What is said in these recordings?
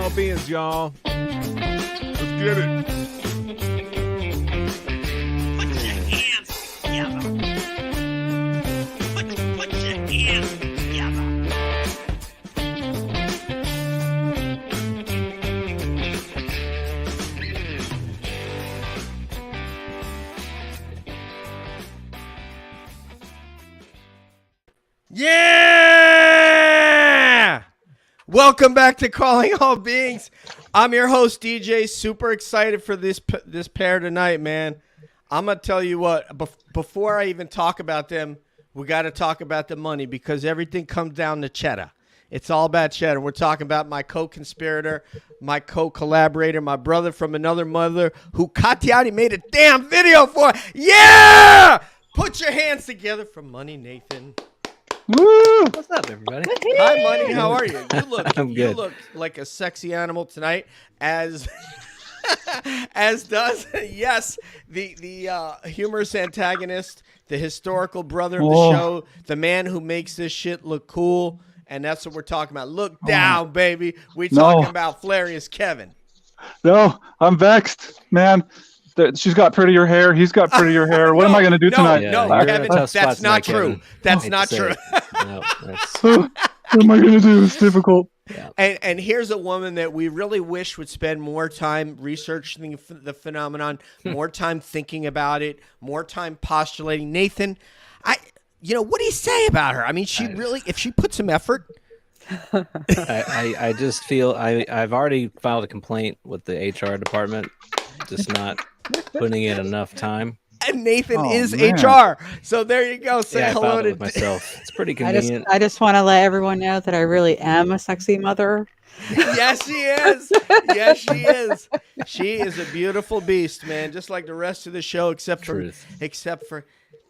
All Beans, y'all. Let's get it. Put your hands together. Put your hands together. Yeah! Welcome back to Calling All Beings. I'm your host, DJ. Super excited for this pair tonight, man. I'm going to tell you what, before I even talk about them, we got to talk about the money because everything comes down to cheddar. It's all about cheddar. We're talking about my co-conspirator, my co-collaborator, my brother from another mother who Katiati made a damn video for. Yeah! Put your hands together for Money, Nathan. Woo! What's up, everybody? Hi, Money. How are you? I'm You good. look like a sexy animal tonight, as does the humorous antagonist, the historical brother of the show, the man who makes this shit look cool, and that's what we're talking about. Look down, baby. We talking about Flarius Kevin. No, I'm vexed, man. She's got prettier hair. He's got prettier hair. What am I going to do tonight? No, you're Kevin, in a that's tough not spot tonight, true. Kevin. That's not true. No, what am I going to do? It's difficult. Yeah. And here's a woman that we really wish would spend more time researching the phenomenon, more time thinking about it, more time postulating. Nathan, what do you say about her? I mean, if she put some effort. I just feel I've already filed a complaint with the HR department, just not putting in enough time. And Nathan is man. HR, so there you go. Say hello to myself. It's pretty convenient. I just want to let everyone know that I really am a sexy mother. Yes, she is. Yes, she is. She is a beautiful beast, man. Just like the rest of the show, except for.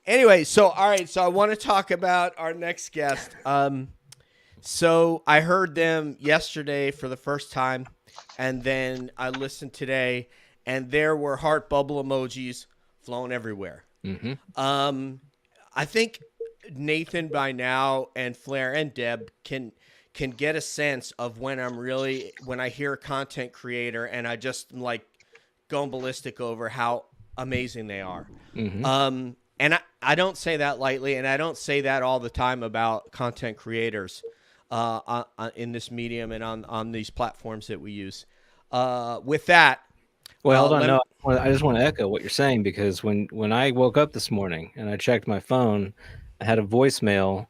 Anyway, so all right. So I want to talk about our next guest. So I heard them yesterday for the first time, and then I listened today, and there were heart bubble emojis flown everywhere. Mm-hmm. I think Nathan by now and Flair and Deb can get a sense of when I hear a content creator and I just like going ballistic over how amazing they are. Mm-hmm. And I don't say that lightly, and I don't say that all the time about content creators in this medium and on these platforms that we use. With that, well, hold on. No, I just want to echo what you're saying, because when I woke up this morning and I checked my phone, I had a voicemail.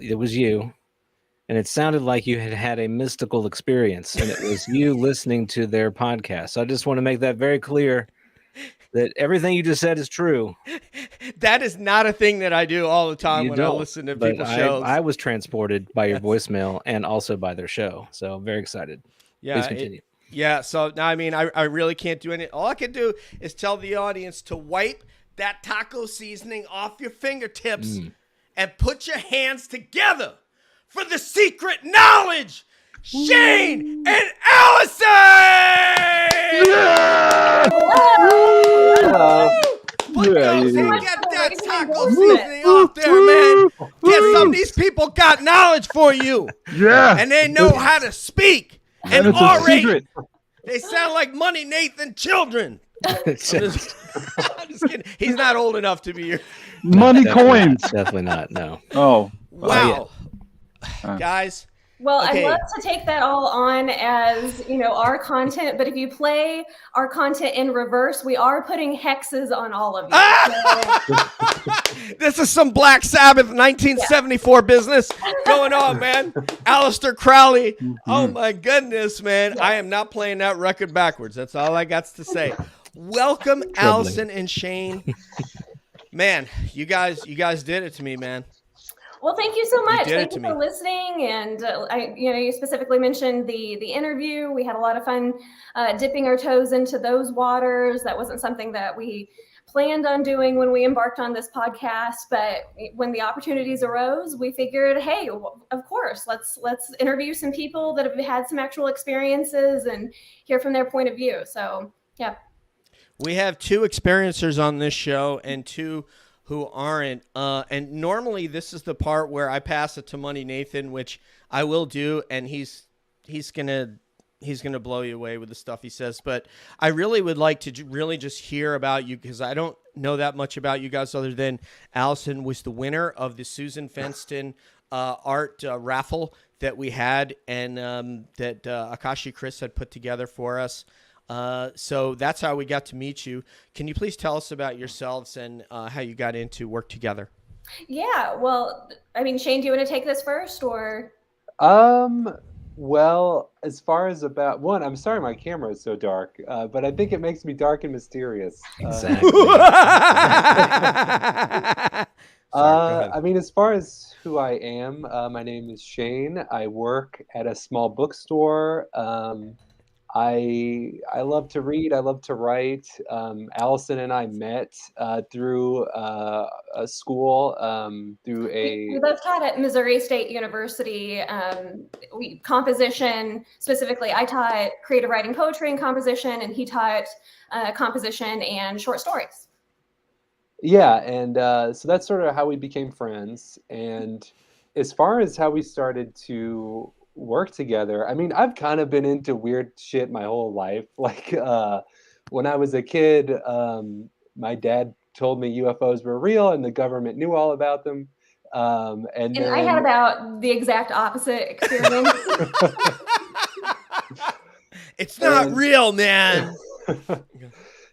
It was you, and it sounded like you had a mystical experience, and it was you listening to their podcast. So I just want to make that very clear that everything you just said is true. That is not a thing that I do all the time I listen to people's shows. I was transported by your voicemail and also by their show. So I'm very excited. Yeah, please continue. So now, I mean, I really can't do anything. All I can do is tell the audience to wipe that taco seasoning off your fingertips and put your hands together for the secret knowledge, Shane and Allyson! Yeah! Get that taco seasoning off there, man. Some of these people got knowledge for you. Yeah. And they know how to speak. And it's a secret. They sound like Money Nathan children. I'm just kidding. He's not old enough to be your money coins. Definitely not. No. Oh. Wow. Guys. Well, okay. I'd love to take that all on as, our content, but if you play our content in reverse, we are putting hexes on all of you. This is some Black Sabbath 1974 business going on, man. Aleister Crowley. Oh, my goodness, man. I am not playing that record backwards. That's all I got to say. Welcome, Allyson and Shane. Man, you guys did it to me, man. Well, thank you so much. Thank you for listening. And you specifically mentioned the interview. We had a lot of fun dipping our toes into those waters. That wasn't something that we planned on doing when we embarked on this podcast, but when the opportunities arose, we figured, hey, of course, let's interview some people that have had some actual experiences and hear from their point of view. So, yeah. We have two experiencers on this show and two who aren't. And normally this is the part where I pass it to Money Nathan, which I will do, and he's gonna He's going to blow you away with the stuff he says. But I really would like to really just hear about you, because I don't know that much about you guys other than Allyson was the winner of the Susan Fenston art raffle that we had, and that Akashi Chris had put together for us. So that's how we got to meet you. Can you please tell us about yourselves and how you got into work together? Yeah, well, I mean, Shane, do you want to take this first, or? Well, as far as about one, I'm sorry my camera is so dark, but I think it makes me dark and mysterious. Exactly. I mean, as far as who I am, my name is Shane. I work at a small bookstore. I love to read. I love to write. Allison and I met through a school, through We a both taught at Missouri State University. Composition specifically. I taught creative writing, poetry, and composition, and he taught composition and short stories. Yeah, and so that's sort of how we became friends. And as far as how we started to work together, I mean, I've kind of been into weird shit my whole life. Like when I was a kid, my dad told me UFOs were real and the government knew all about them. And And then I had about the exact opposite experience. It's not And- real, man.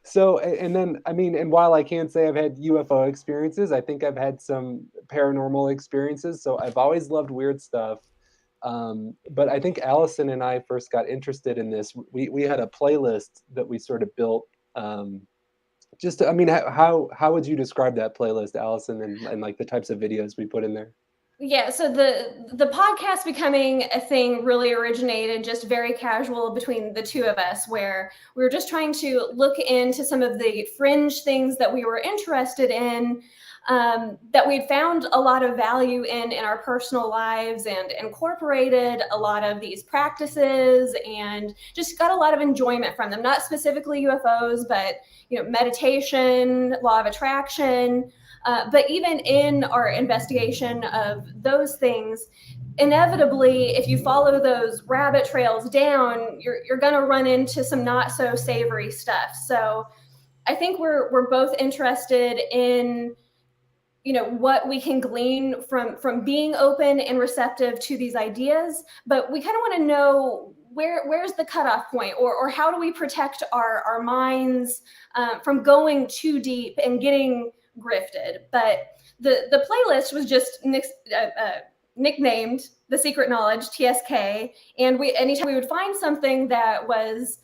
So, and then, I mean, and while I can't say I've had UFO experiences, I think I've had some paranormal experiences. So I've always loved weird stuff. But I think Allison and I first got interested in this. We had a playlist that we sort of built. I mean, how would you describe that playlist, Allison, and like the types of videos we put in there? Yeah, so the podcast becoming a thing really originated just very casual between the two of us, where we were just trying to look into some of the fringe things that we were interested in, that we'd found a lot of value in our personal lives, and incorporated a lot of these practices and just got a lot of enjoyment from them. Not specifically UFOs, but meditation, law of attraction. But even in our investigation of those things, inevitably, if you follow those rabbit trails down, you're going to run into some not so savory stuff. So I think we're both interested in what we can glean from being open and receptive to these ideas, but we kind of want to know where's the cutoff point, or how do we protect our minds from going too deep and getting grifted. But the playlist was just nicknamed The Secret Knowledge, TSK, and anytime we would find something that was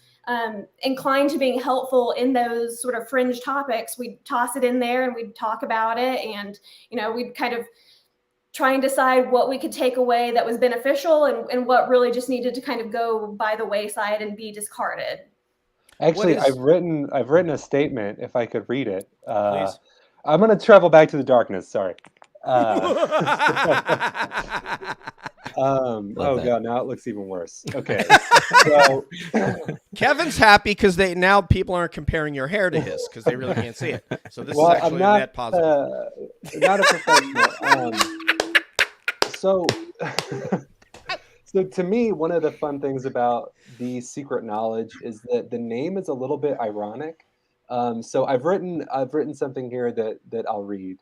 inclined to being helpful in those sort of fringe topics, we'd toss it in there and we'd talk about it, and we'd kind of try and decide what we could take away that was beneficial, and what really just needed to kind of go by the wayside and be discarded. Actually, is- I've written a statement. If I could read it, Please. I'm going to travel back to the darkness. Sorry. Oh that. god, now it looks even worse. Okay, so Kevin's happy because now people aren't comparing your hair to his, because they really can't see it. So this well, is actually I'm not a net positive. not a professional. So, so to me, one of the fun things about the secret knowledge is that the name is a little bit ironic. So I've written something here that I'll read.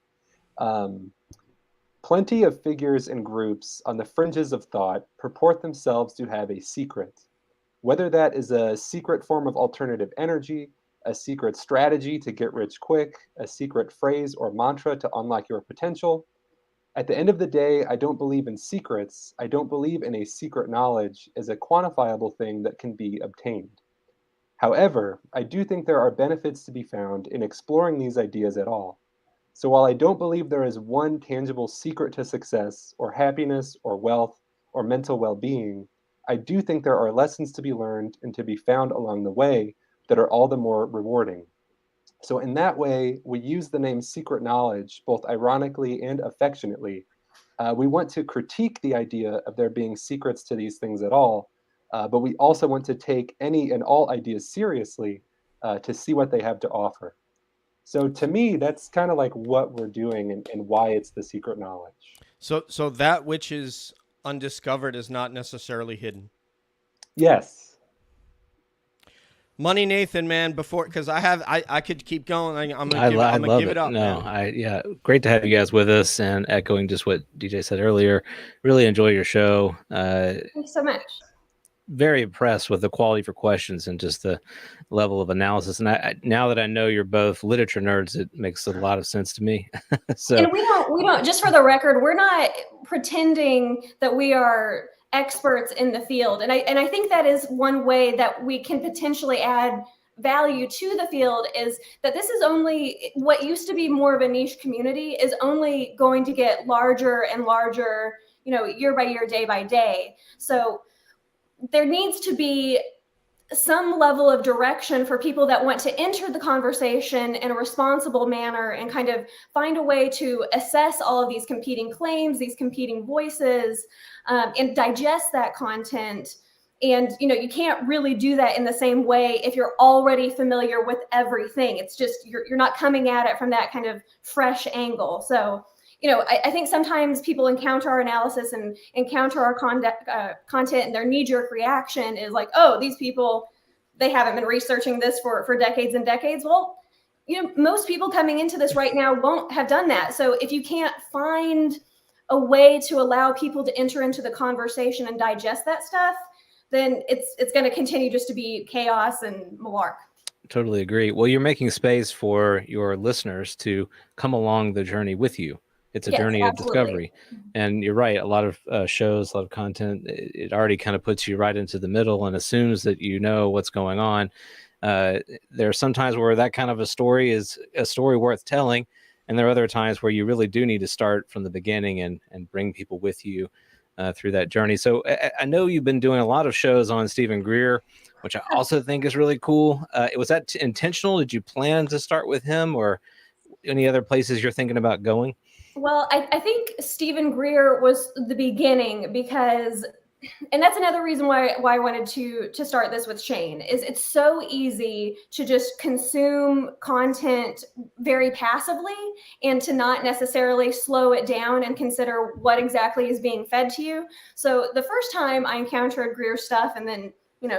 Plenty of figures and groups on the fringes of thought purport themselves to have a secret, whether that is a secret form of alternative energy, a secret strategy to get rich quick, a secret phrase or mantra to unlock your potential. At the end of the day, I don't believe in secrets. I don't believe in a secret knowledge as a quantifiable thing that can be obtained. However, I do think there are benefits to be found in exploring these ideas at all. So while I don't believe there is one tangible secret to success or happiness or wealth or mental well-being, I do think there are lessons to be learned and to be found along the way that are all the more rewarding. So in that way, we use the name secret knowledge both ironically and affectionately. We want to critique the idea of there being secrets to these things at all, but we also want to take any and all ideas seriously to see what they have to offer. So to me, that's kind of like what we're doing and why it's the secret knowledge. So that which is undiscovered is not necessarily hidden. Yes. Money Nathan, man, before, because I could keep going. I'm I gonna love give it up. No, man. great to have you guys with us. And echoing just what DJ said earlier, really enjoy your show. Thank you so much. Very impressed with the quality for questions and just the level of analysis. And now that I know you're both literature nerds, it makes a lot of sense to me. So, and we don't, just for the record, we're not pretending that we are experts in the field. And I think that is one way that we can potentially add value to the field, is that this is only what used to be more of a niche community is only going to get larger and larger, year by year, day by day. So there needs to be some level of direction for people that want to enter the conversation in a responsible manner and kind of find a way to assess all of these competing claims, these competing voices, and digest that content. And you can't really do that in the same way if you're already familiar with everything. It's just you're not coming at it from that kind of fresh angle. So I think sometimes people encounter our analysis and encounter our content, and their knee-jerk reaction is like, oh, these people, they haven't been researching this for decades and decades. Well, most people coming into this right now won't have done that. So if you can't find a way to allow people to enter into the conversation and digest that stuff, then it's going to continue just to be chaos and malark. totally agree. Well, you're making space for your listeners to come along the journey with you. It's a journey of discovery. And you're right. A lot of shows, a lot of content, it already kind of puts you right into the middle and assumes that you know what's going on. There are some times where that kind of a story is a story worth telling. And there are other times where you really do need to start from the beginning and bring people with you through that journey. So I know you've been doing a lot of shows on Stephen Greer, which I also think is really cool. Was that intentional? Did you plan to start with him, or any other places you're thinking about going? Well, I think Stephen Greer was the beginning, because, and that's another reason why I wanted to start this with Shane, is it's so easy to just consume content very passively and to not necessarily slow it down and consider what exactly is being fed to you. So the first time I encountered Greer stuff and then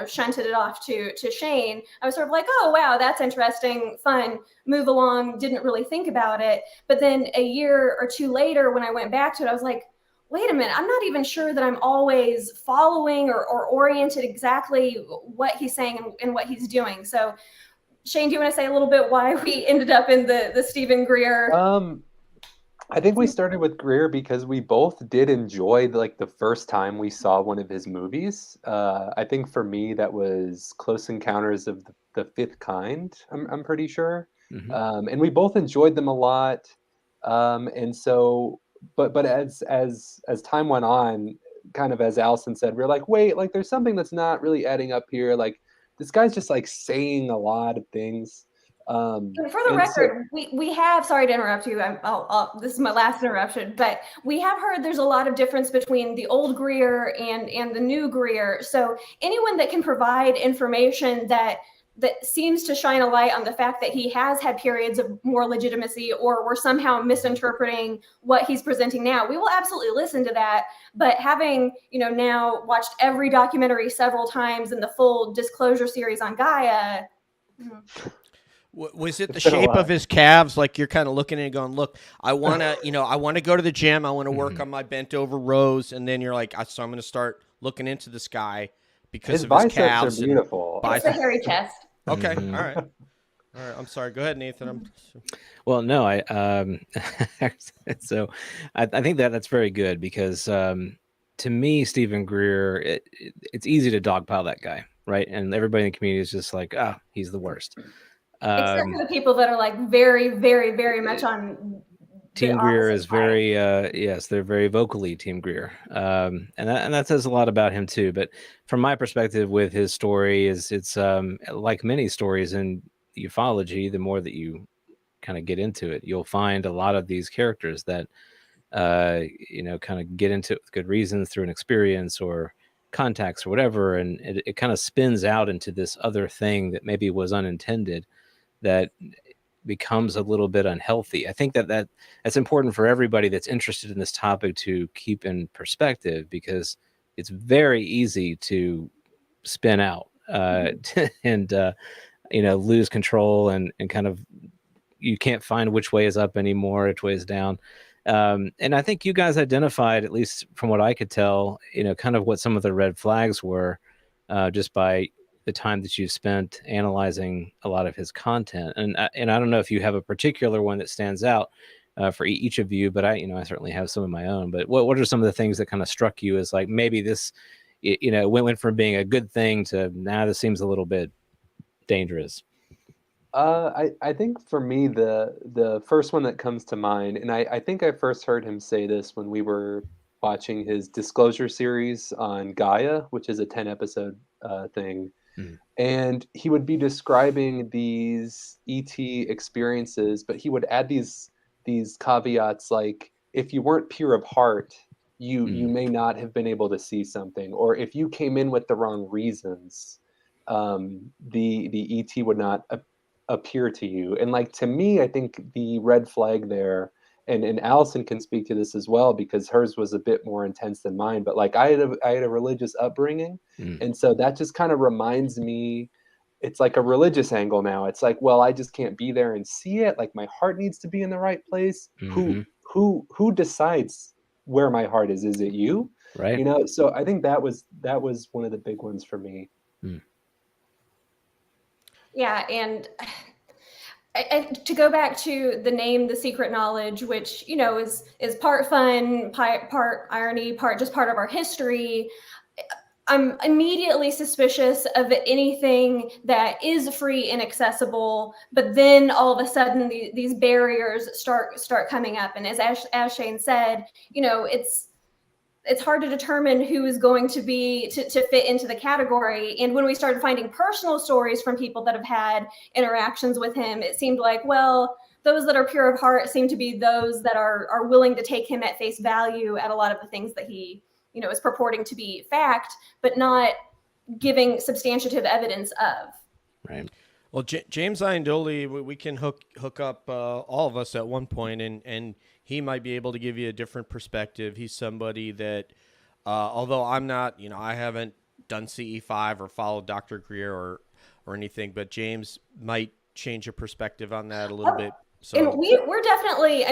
shunted it off to Shane, I was sort of like, oh, wow, that's interesting, fun, move along, didn't really think about it. But then a year or two later, when I went back to it, I was like, wait a minute, I'm not even sure that I'm always following or oriented exactly what he's saying and what he's doing. So Shane, do you want to say a little bit why we ended up in the Stephen Greer? I think we started with Greer because we both did enjoy the first time we saw one of his movies. I think for me that was Close Encounters of the Fifth Kind. I'm pretty sure, and we both enjoyed them a lot. And so, but as time went on, kind of as Allyson said, we're like, wait, there's something that's not really adding up here. This guy's just saying a lot of things. For the record, we have, sorry to interrupt you, this is my last interruption, but we have heard there's a lot of difference between the old Greer and the new Greer. So anyone that can provide information that seems to shine a light on the fact that he has had periods of more legitimacy, or we're somehow misinterpreting what he's presenting now, we will absolutely listen to that. But having now watched every documentary several times and the full Disclosure series on Gaia. Was it the shape of his calves? Like you're kind of looking at it going, look, I want to go to the gym. I want to work on my bent over rows. And then you're like, so I'm going to start looking into this guy because his of his biceps calves. Are beautiful. It's a hairy chest. Okay. All right. I'm sorry. Go ahead, Nathan. Well, no, so I think that's very good because to me, Stephen Greer, it's easy to dogpile that guy, right? And everybody in the community is just like, he's the worst. Except for the people that are very, very, very much on Team Greer is very, yes, they're very vocally Team Greer. And that says a lot about him too. But from my perspective with his story it's like many stories in ufology, the more that you kind of get into it, you'll find a lot of these characters that, kind of get into it with good reasons through an experience or contacts or whatever. And it kind of spins out into this other thing that maybe was unintended, that becomes a little bit unhealthy. I think that's important for everybody that's interested in this topic to keep in perspective, because it's very easy to spin out and lose control and kind of you can't find which way is up anymore, which way is down. And I think you guys identified, at least from what I could tell, kind of what some of the red flags were, just by the time that you've spent analyzing a lot of his content. And I don't know if you have a particular one that stands out for each of you, but I certainly have some of my own. But what are some of the things that kind of struck you as like maybe this, went from being a good thing to now this seems a little bit dangerous? I think for me the first one that comes to mind, and I think I first heard him say this when we were watching his Disclosure series on Gaia, which is a 10-episode thing. And he would be describing these ET experiences, but he would add these caveats like, if you weren't pure of heart, you may not have been able to see something, or if you came in with the wrong reasons, the ET would not appear to you. And like, to me, I think the red flag there, and Allyson can speak to this as well because hers was a bit more intense than mine, but like I had a religious upbringing, and so that just kind of reminds me, it's like a religious angle now. It's like, well, I just can't be there and see it. Like my heart needs to be in the right place. Who decides where my heart is? Is it you? Right. So I think that was one of the big ones for me. Yeah, and to go back to the name, The Secret Knowledge, which is part fun, part irony, part of our history. I'm immediately suspicious of anything that is free and accessible, but then all of a sudden these barriers start coming up. And as Shane said, it's hard to determine who is going to be to fit into the category. And when we started finding personal stories from people that have had interactions with him, it seemed like, well, those that are pure of heart seem to be those that are willing to take him at face value at a lot of the things that he is purporting to be fact, but not giving substantive evidence of. Right. Well, James Iandoli, we can hook up all of us at one point, and he might be able to give you a different perspective. He's somebody that, although I'm not, I haven't done CE5 or followed Dr. Greer or anything, but James might change your perspective on that a little bit. So. And we're definitely,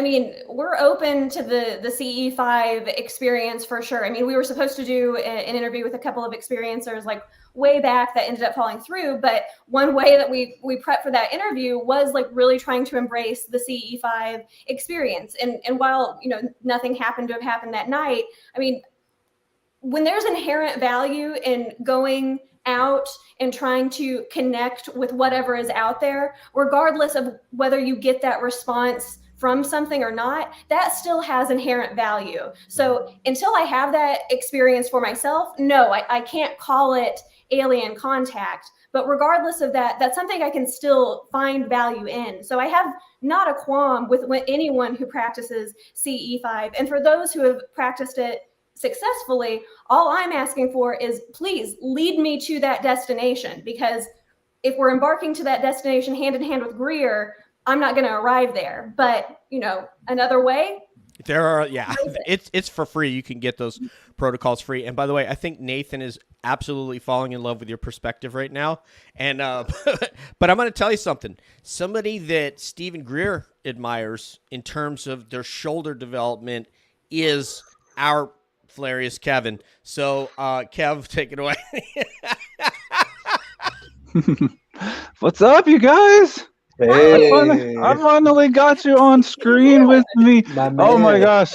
we're open to the CE5 experience for sure. We were supposed to do an interview with a couple of experiencers like way back that ended up falling through. But one way that we prepped for that interview was like really trying to embrace the CE5 experience. And while, nothing happened to have happened that night, when there's inherent value in going out and trying to connect with whatever is out there, regardless of whether you get that response from something or not, that still has inherent value. So until I have that experience for myself, no, I can't call it alien contact. But regardless of that, that's something I can still find value in. So I have not a qualm with anyone who practices CE5. And for those who have practiced it successfully, all I'm asking for is please lead me to that destination, because if we're embarking to that destination hand in hand with Greer, I'm not going to arrive there. But, another way. There are, it's for free. You can get those protocols free. And by the way, I think Nathan is absolutely falling in love with your perspective right now. And but I'm going to tell you something. Somebody that Stephen Greer admires in terms of their shoulder development is our hilarious Kevin. So Kev, take it away. What's up, you guys? Hey. I finally got you on screen with me. Oh my gosh.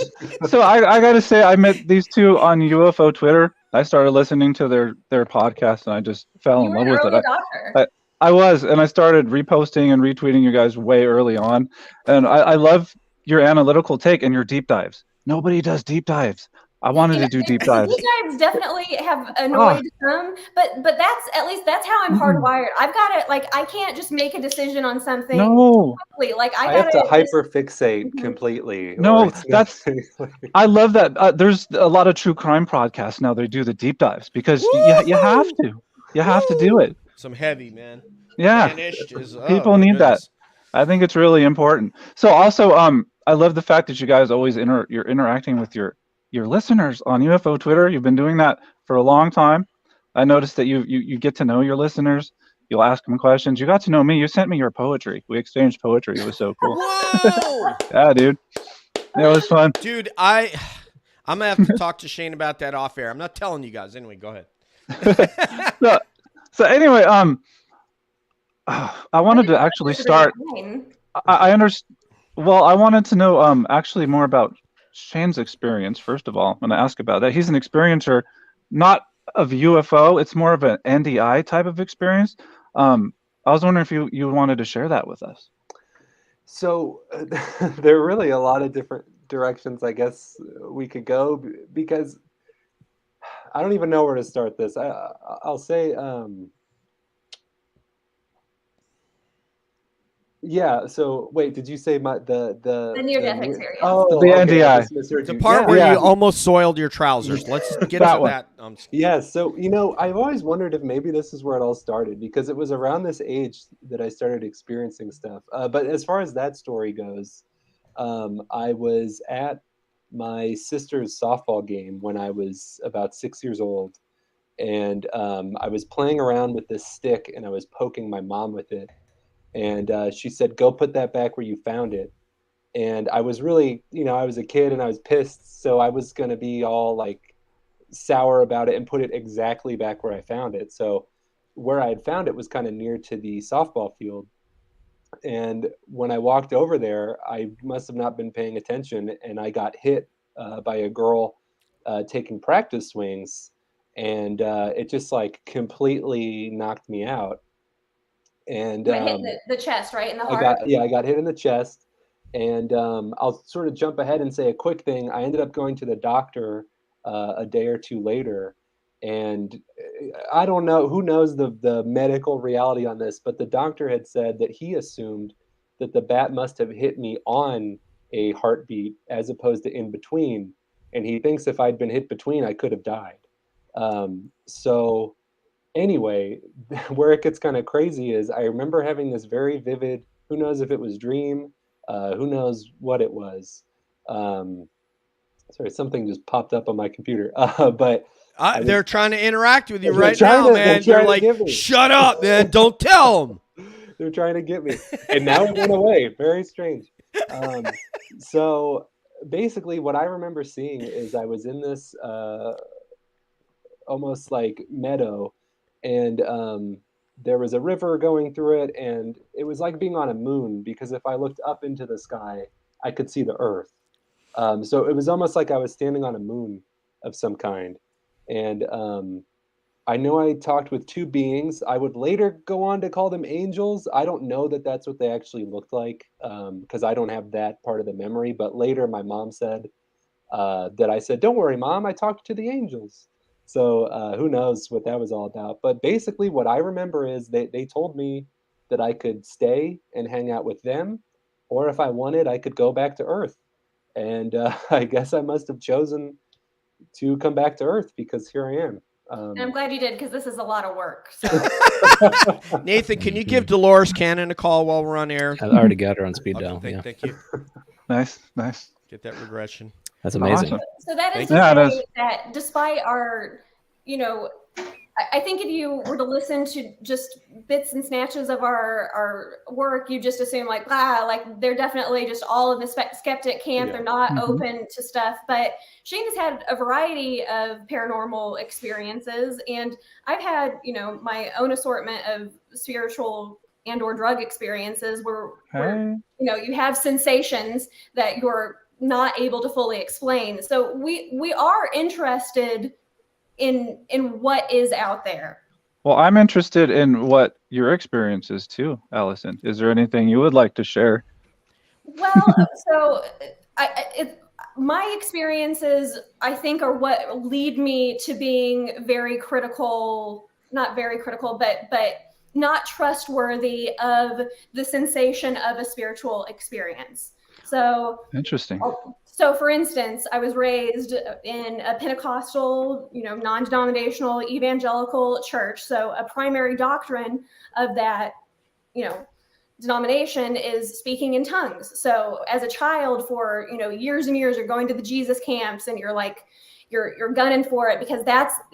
So I gotta say, I met these two on UFO Twitter. I started listening to their podcast and I just fell in love with it. I was, and I started reposting and retweeting you guys way early on. And I love your analytical take and your deep dives. Nobody does deep dives. I wanted to do deep dives. Deep dives definitely have annoyed some, but that's how I'm hardwired. I've got to, like, I can't just make a decision on something quickly. Like I have to hyperfixate completely. No, I love that. There's a lot of true crime podcasts now. They do the deep dives because you have to. You have to do it. Some heavy, man. Yeah, people need that. I think it's really important. So also, I love the fact that you guys always you're interacting with your listeners on UFO Twitter. You've been doing that for a long time. I noticed that you get to know your listeners. You'll ask them questions. You got to know me. You sent me your poetry. We exchanged poetry. It was so cool. Whoa, Yeah, dude. It was fun. dude, I'm gonna have to talk to Shane about that off air. I'm not telling you guys. Anyway, go ahead. So anyway, I wanted to actually start. I understand. Well, I wanted to know actually more about Shane's experience first of all. When I ask about that, he's an experiencer, not of UFO. It's more of an NDI type of experience. I was wondering if you wanted to share that with us. So there are really a lot of different directions I guess we could go because I don't even know where to start this. I'll say yeah. So wait, did you say The near-death experience. Oh, The okay, I NDI. just misheard The you. part Yeah. where Yeah. you almost soiled your trousers. Let's get That to one. that. Yeah, so I've always wondered if maybe this is where it all started because it was around this age that I started experiencing stuff. But as far as that story goes, I was at my sister's softball game when I was about 6 years old, and I was playing around with this stick and I was poking my mom with it, and she said, "Go put that back where you found it." And I was really, I was a kid and I was pissed, so I was gonna be all like sour about it and put it exactly back where I found it. So where I had found it was kind of near to the softball field. And when I walked over there, I must have not been paying attention, and I got hit by a girl taking practice swings, and it just like completely knocked me out. And You got hit in the chest, right? In the I heart? got hit in the chest, and I'll sort of jump ahead and say a quick thing. I ended up going to the doctor a day or two later, and I don't know who knows the medical reality on this, but the doctor had said that he assumed that the bat must have hit me on a heartbeat as opposed to in between, and he thinks if I'd been hit between, I could have died. So anyway, where it gets kind of crazy is I remember having this very vivid, who knows if it was dream, who knows what it was. Um, Sorry, something just popped up on my computer. But They're trying to interact with you They're right trying now, to- man. they're They're trying to like, get me. shut up, man. Don't tell them. they're trying to get me, and now it went away. Very strange. So basically, what I remember seeing is I was in this almost like meadow, and there was a river going through it, and it was like being on a moon because if I looked up into the sky, I could see the earth. So it was almost like I was standing on a moon of some kind. And I know I talked with two beings. I would later go on to call them angels. I don't know that that's what they actually looked like because I don't have that part of the memory. But later, my mom said that I said, "Don't worry, Mom, I talked to the angels." So who knows what that was all about. But basically, what I remember is they told me that I could stay and hang out with them, or if I wanted, I could go back to Earth. And I guess I must have chosen to come back to Earth because here I am. And I'm glad you did because this is a lot of work. So. Nathan, can you give Dolores Cannon a call while we're on air? I already got her on speed Okay, dial. Yeah, thank you. Nice. Get that regression. that's amazing. Awesome. So that is Thank to you. say that despite our, I think if you were to listen to just bits and snatches of our work, you just assume like they're definitely just all in the skeptic camp. Yeah. They're not Mhm. open to stuff. But Shane has had a variety of paranormal experiences, and I've had my own assortment of spiritual and or drug experiences where Hey. you have sensations that you're not able to fully explain. So we are interested in what is out there. Well, I'm interested in what your experience is too, Allison. Is there anything you would like to share? Well, so my experiences, I think, are what lead me to being very critical, not very critical, but not trustworthy of the sensation of a spiritual experience. So Interesting. So, for instance, I was raised in a Pentecostal, non-denominational evangelical church. So a primary doctrine of that, denomination is speaking in tongues. So as a child for, years and years, you're going to the Jesus camps and you're like, you're gunning for it because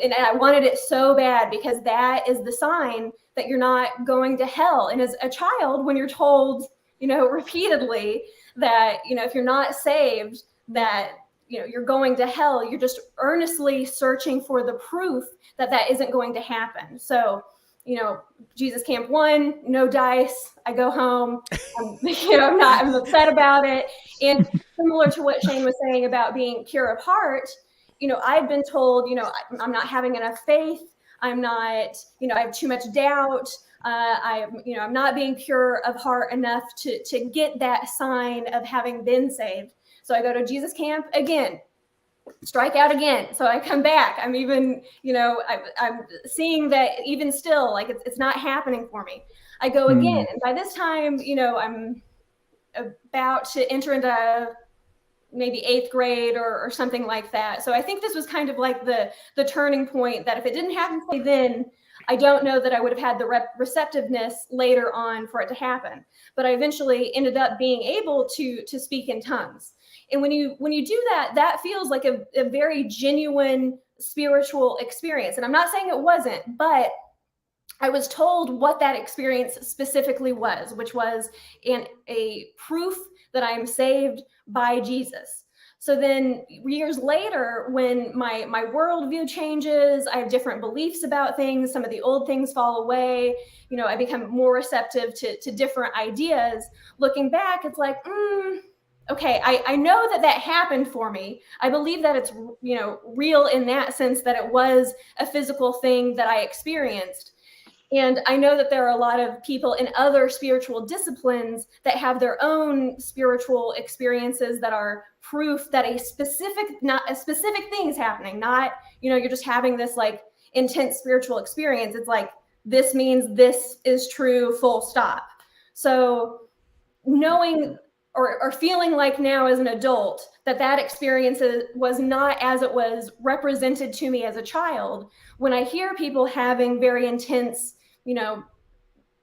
and I wanted it so bad because that is the sign that you're not going to hell. And as a child, when you're told, repeatedly that, if you're not saved, that, you're going to hell, you're just earnestly searching for the proof that that isn't going to happen. So, Jesus camp 1, no dice. I go home. I'm upset about it. And similar to what Shane was saying about being pure of heart, I've been told, I'm not having enough faith. I'm not, I have too much doubt. I'm not being pure of heart enough to get that sign of having been saved. So I go to Jesus camp again, strike out again. So I come back. I'm even, I'm seeing that even still, like it's not happening for me. I go again. And by this time, I'm about to enter into maybe 8th grade or something like that. So I think this was kind of like the turning point that if it didn't happen for me then, I don't know that I would have had the receptiveness later on for it to happen. But I eventually ended up being able to speak in tongues. And when you do that, that feels like a very genuine spiritual experience. And I'm not saying it wasn't, but I was told what that experience specifically was, which was a proof that I am saved by Jesus. So then years later, when my worldview changes, I have different beliefs about things. Some of the old things fall away. I become more receptive to different ideas. Looking back, it's like, okay, I know that happened for me. I believe that it's, real in that sense that it was a physical thing that I experienced. And I know that there are a lot of people in other spiritual disciplines that have their own spiritual experiences that are proof that a specific thing is happening. Not, you're just having this like intense spiritual experience. It's like, this means this is true, full stop. So knowing or feeling like now as an adult that experience was not as it was represented to me as a child, when I hear people having very intense,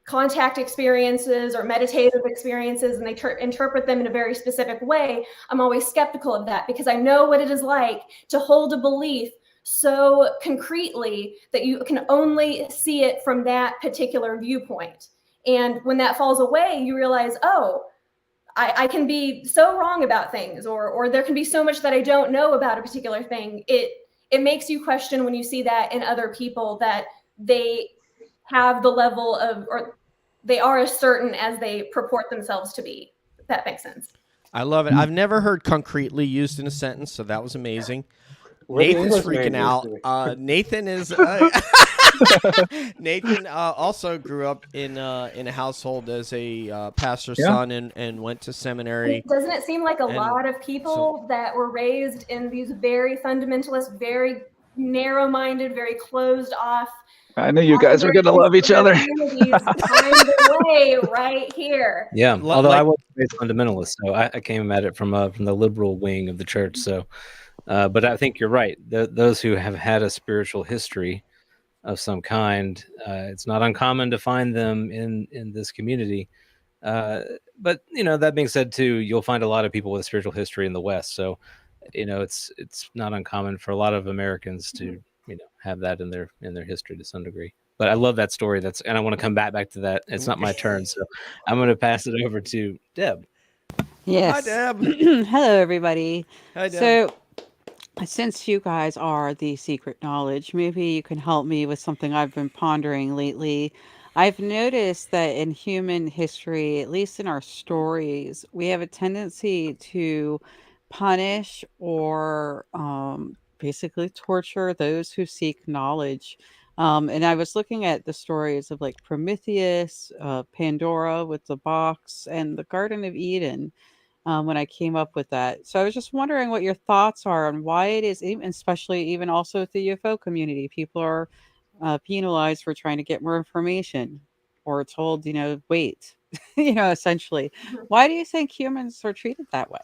contact experiences or meditative experiences and they interpret them in a very specific way, I'm always skeptical of that because I know what it is like to hold a belief so concretely that you can only see it from that particular viewpoint. And when that falls away, you realize, oh, I can be so wrong about things, or there can be so much that I don't know about a particular thing. It makes you question when you see that in other people that they have the level of, or they are as certain as they purport themselves to be. If that makes sense. I love it. I've never heard concretely used in a sentence, so that was amazing. We're the Nathan's English freaking out. majors. Nathan is Nathan also grew up in a household as a pastor's son and went to seminary. Doesn't it seem like a lot of people that were raised in these very fundamentalist, very narrow-minded, very closed off? I knew you guys were going to love each other. Find their way right here. Yeah, although I was a fundamentalist, so I came at it from the liberal wing of the church. So, but I think you're right. Those who have had a spiritual history of some kind, it's not uncommon to find them in this community. But that being said, too, you'll find a lot of people with spiritual history in the West. So, it's not uncommon for a lot of Americans to have that in their history to some degree. But I love that story. And I want to come back to that. It's not my turn, so I'm going to pass it over to Deb. Yes. Hi, Deb. Hello, everybody. Hi, Deb. So, since you guys are the secret knowledge, maybe you can help me with something I've been pondering lately. I've noticed that in human history, at least in our stories, we have a tendency to punish or basically torture those who seek knowledge. And I was looking at the stories of like Prometheus, Pandora with the box, and the Garden of Eden when I came up with that. So I was just wondering what your thoughts are on why it is, especially even also with the UFO community, people are penalized for trying to get more information or told, wait, essentially. Why do you think humans are treated that way?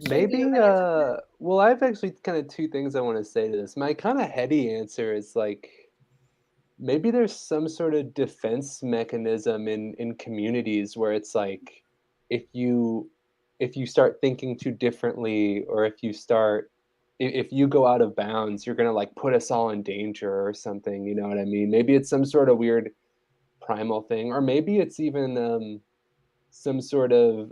Maybe, well, I have actually kind of two things I want to say to this. My kind of heady answer is like, maybe there's some sort of defense mechanism in communities where it's like if you if you start thinking too differently, or if you go out of bounds, you're gonna like put us all in danger or something. You know what I mean? Maybe it's some sort of weird primal thing, or maybe it's even some sort of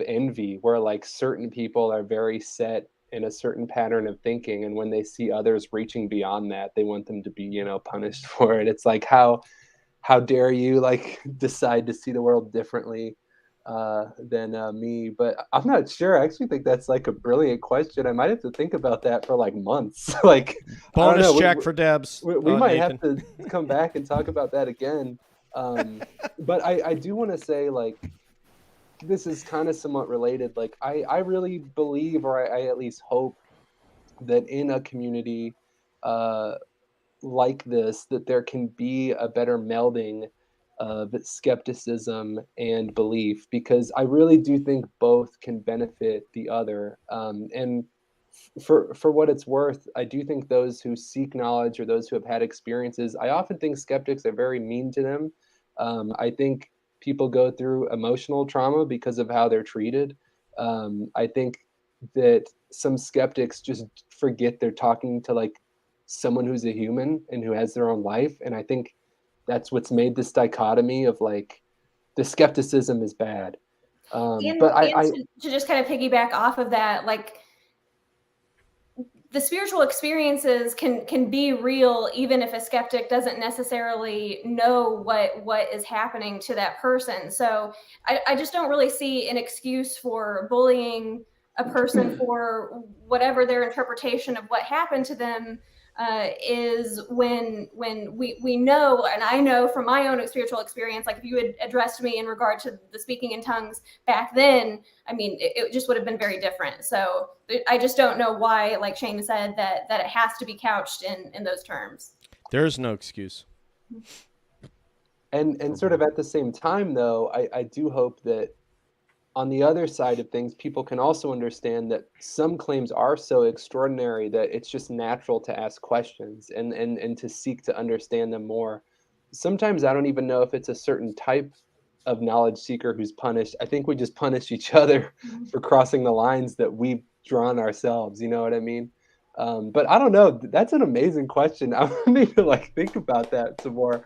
envy where like certain people are very set in a certain pattern of thinking, and when they see others reaching beyond that, they want them to be, punished for it. It's like how dare you like decide to see the world differently than me. But I'm not sure. I actually think that's like a brilliant question. I might have to think about that for like months. Like, I don't Bonus know. check for Debs. We might Nathan. have to come back and talk about that again. But I do want to say, like, this is kind of somewhat related. Like, I really believe, or I at least hope, that in a community uh, like this, that there can be a better melding of skepticism and belief, because I really do think both can benefit the other. And for what it's worth, I do think those who seek knowledge or those who have had experiences, I often think skeptics are very mean to them. I think people go through emotional trauma because of how they're treated. I think that some skeptics just forget they're talking to like someone who's a human and who has their own life. And I think that's what's made this dichotomy of like the skepticism is bad. But to just kind of piggyback off of that, like the spiritual experiences can be real even if a skeptic doesn't necessarily know what is happening to that person. So I just don't really see an excuse for bullying a person for whatever their interpretation of what happened to them is when we know, and I know from my own spiritual experience, like if you had addressed me in regard to the speaking in tongues back then, I mean, it just would have been very different. So I just don't know why, like Shane said, that it has to be couched in those terms. There's no excuse. And sort of at the same time, though, I do hope that on the other side of things, people can also understand that some claims are so extraordinary that it's just natural to ask questions and to seek to understand them more. Sometimes I don't even know if it's a certain type of knowledge seeker who's punished. I think we just punish each other for crossing the lines that we've drawn ourselves. You know what I mean? But I don't know. That's an amazing question. I need to like think about that some more.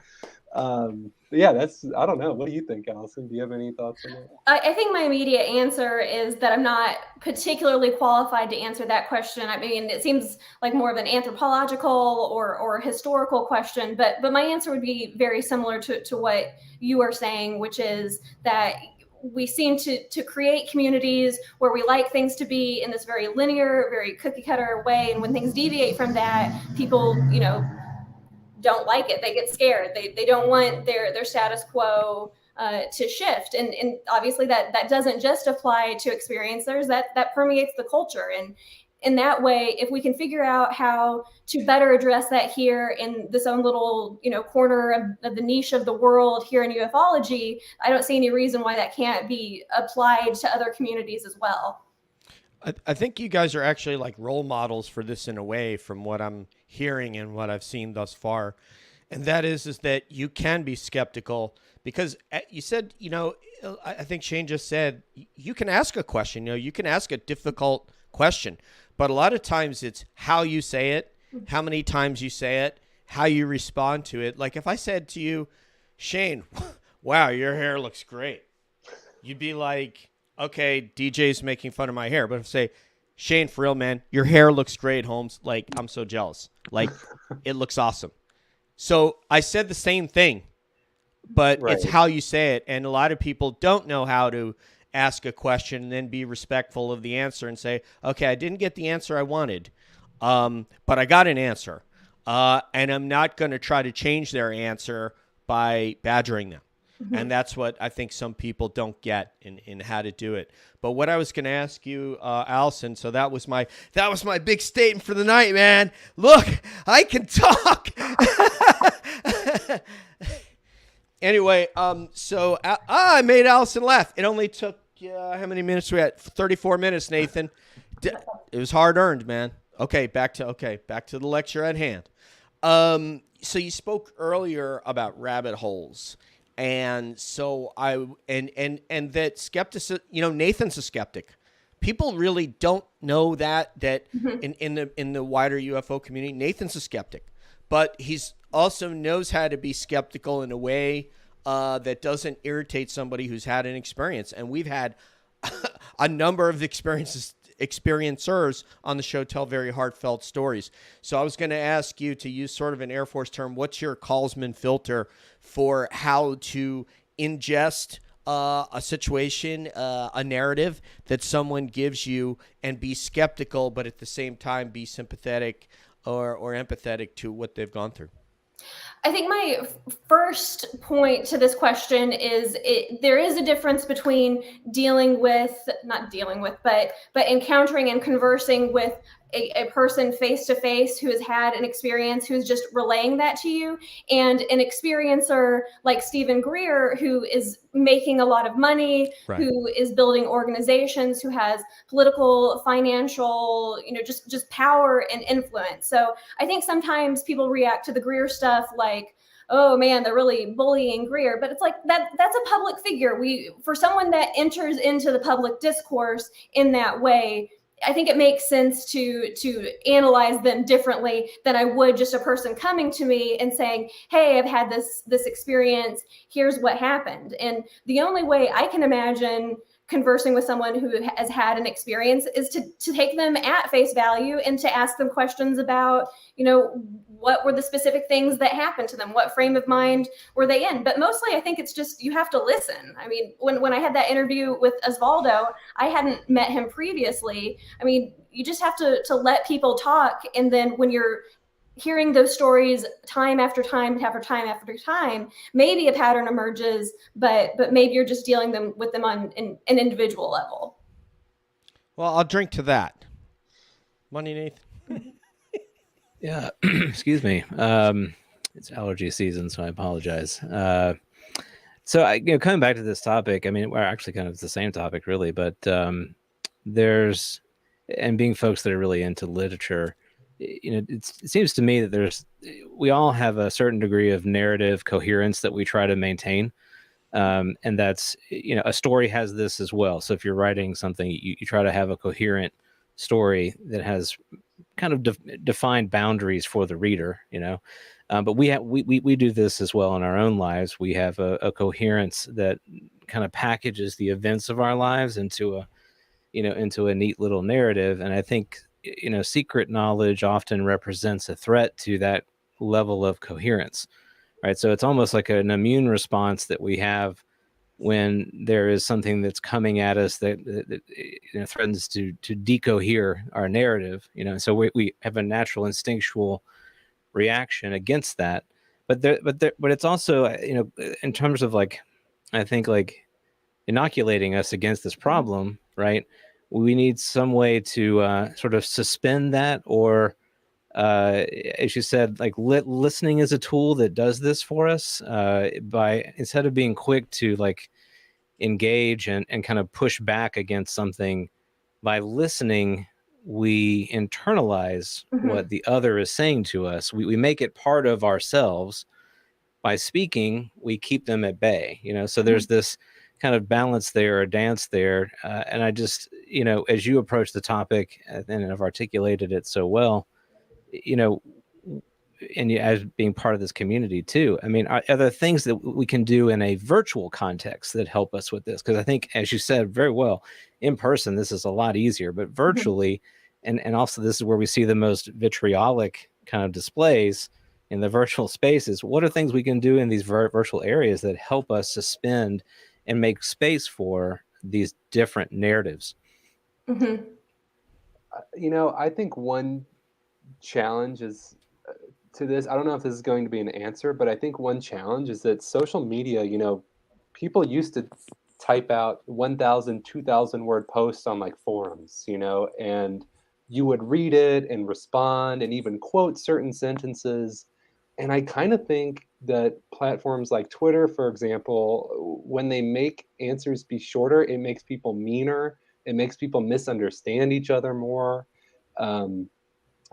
Yeah, I don't know. What do you think, Allyson? Do you have any thoughts on that? I think my immediate answer is that I'm not particularly qualified to answer that question. I mean, it seems like more of an anthropological or historical question, but my answer would be very similar to what you are saying, which is that we seem to create communities where we like things to be in this very linear, very cookie cutter way. And when things deviate from that, people, don't like it. They get scared. They don't want their status quo to shift. And obviously that doesn't just apply to experiencers, that permeates the culture. And in that way, if we can figure out how to better address that here in this own little, corner of the niche of the world here in ufology, I don't see any reason why that can't be applied to other communities as well. I think you guys are actually like role models for this in a way, from what I'm hearing and what I've seen thus far. And that is that you can be skeptical because you said, I think Shane just said, you can ask a question, you can ask a difficult question, but a lot of times it's how you say it, how many times you say it, how you respond to it. Like if I said to you, Shane, wow, your hair looks great, you'd be like, okay, DJ's making fun of my hair. But if I say, Shane, for real, man, your hair looks great, Holmes. Like, I'm so jealous. Like, it looks awesome. So I said the same thing, but It's how you say it. And a lot of people don't know how to ask a question and then be respectful of the answer and say, okay, I didn't get the answer I wanted, but I got an answer. And I'm not going to try to change their answer by badgering them. And that's what I think some people don't get in how to do it. But what I was going to ask you, Allyson, so that was my big statement for the night, man. Look, I can talk. Anyway, so I made Allyson laugh. It only took how many minutes we had? 34 minutes, Nathan. It was hard earned, man. Okay, back to the lecture at hand. so you spoke earlier about rabbit holes, and so and that skepticism. Nathan's a skeptic. People really don't know that in the wider UFO community, Nathan's a skeptic, but he's also knows how to be skeptical in a way that doesn't irritate somebody who's had an experience. And we've had a number of experiencers on the show tell very heartfelt stories. So I was going to ask you to use sort of an Air Force term. What's your Kalsman filter for how to ingest a situation, a narrative that someone gives you, and be skeptical, but at the same time be sympathetic or empathetic to what they've gone through? I think my first point to this question is there is a difference between not dealing with, but encountering and conversing with a person face to face who has had an experience, who's just relaying that to you, and an experiencer like Stephen Greer, who is making a lot of money, Right. who is building organizations, who has political, financial, just power and influence. So I think sometimes people react to the Greer stuff like, oh man, they're really bullying Greer. But it's like that's a public figure. For someone that enters into the public discourse in that way, I think it makes sense to analyze them differently than I would just a person coming to me and saying, hey, I've had this experience. Here's what happened. And the only way I can imagine conversing with someone who has had an experience is to take them at face value and to ask them questions about, what were the specific things that happened to them? What frame of mind were they in? But mostly I think it's just, you have to listen. I mean, when I had that interview with Osvaldo, I hadn't met him previously. I mean, you just have to let people talk. And then when you're hearing those stories time after time after time after time, maybe a pattern emerges, but maybe you're just dealing with them on an individual level. Well, I'll drink to that. Money, Nathan. Yeah, excuse me. It's allergy season, so I apologize. So coming back to this topic, I mean, we're actually kind of the same topic, really, but being folks that are really into literature, it seems to me that we all have a certain degree of narrative coherence that we try to maintain. And that's, a story has this as well. So if you're writing something, you try to have a coherent story that has kind of defined boundaries for the reader, but we do this as well in our own lives. We have a coherence that kind of packages the events of our lives into a neat little narrative. And I think, secret knowledge often represents a threat to that level of coherence, right? So it's almost like an immune response that we have when there is something that's coming at us that threatens to decohere our narrative, so we have a natural instinctual reaction against that. But it's also, in terms of I think inoculating us against this problem, right? We need some way to sort of suspend that, or as you said, listening is a tool that does this for us, by instead of being quick to engage and kind of push back against something. By listening, we internalize what the other is saying to us. We make it part of ourselves. By speaking, we keep them at bay, so there's this kind of balance there, or dance there. And I just, as you approach the topic and have articulated it so well, and as being part of this community too, I mean, are there things that we can do in a virtual context that help us with this? Because I think, as you said very well, in person, this is a lot easier, but virtually, and also this is where we see the most vitriolic kind of displays in the virtual spaces. What are things we can do in these virtual areas that help us suspend and make space for these different narratives? I think one challenge is to this. I don't know if this is going to be an answer, but I think one challenge is that social media, people used to type out 1,000, 2,000 word posts on forums, and you would read it and respond and even quote certain sentences. And I kind of think that platforms like Twitter, for example, when they make answers be shorter, it makes people meaner. It makes people misunderstand each other more.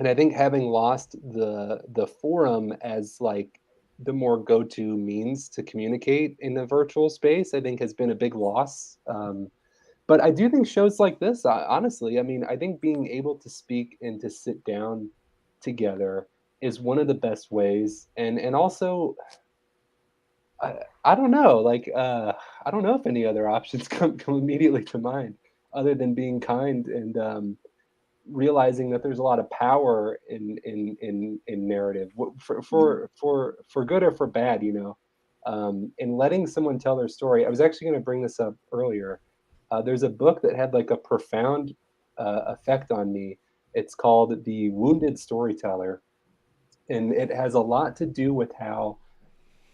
And I think having lost the forum as like the more go-to means to communicate in the virtual space, I think has been a big loss. But I do think shows like this, honestly, I mean, I think being able to speak and to sit down together is one of the best ways. And also, I don't know, like, I don't know if any other options come immediately to mind other than being kind and realizing that there's a lot of power in narrative for good or for bad, you know. And letting someone tell their story. I was actually going to bring this up earlier. There's a book that had like a profound effect on me. It's called The Wounded Storyteller, and it has a lot to do with how,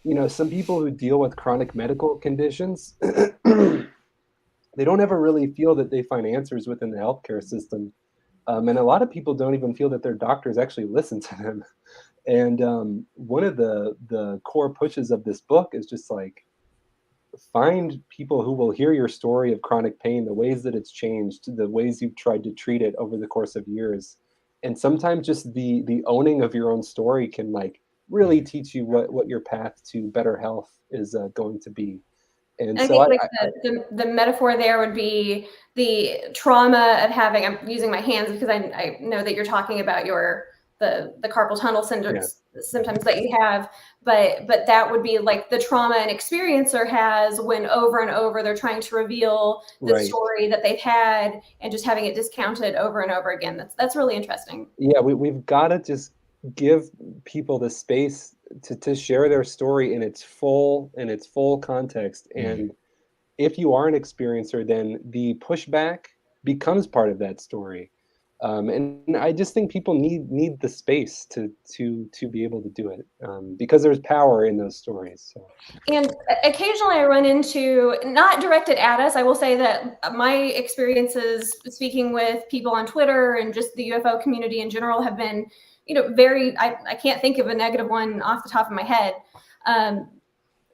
you know, some people who deal with chronic medical conditions, they don't ever really feel that they find answers within the healthcare system. And a lot of people don't even feel that their doctors actually listen to them. And one of the core pushes of this book is just like, find people who will hear your story of chronic pain, the ways that it's changed, the ways you've tried to treat it over the course of years. And sometimes just the owning of your own story can like really teach you what your path to better health is going to be. And I so think like the metaphor there would be the trauma of having, I'm using my hands because I know that you're talking about the carpal tunnel symptoms that you have, but that would be like the trauma an experiencer has when over and over they're trying to reveal the story that they've had and just having it discounted over and over again. That's really interesting. Yeah, we've got to just give people the space to share their story in its full context. And if you are an experiencer, then the pushback becomes part of that story. And I just think people need the space to be able to do it, because there's power in those stories. So. And occasionally I run into, not directed at us, I will say that my experiences speaking with people on Twitter and just the UFO community in general have been, you know, very, I can't think of a negative one off the top of my head.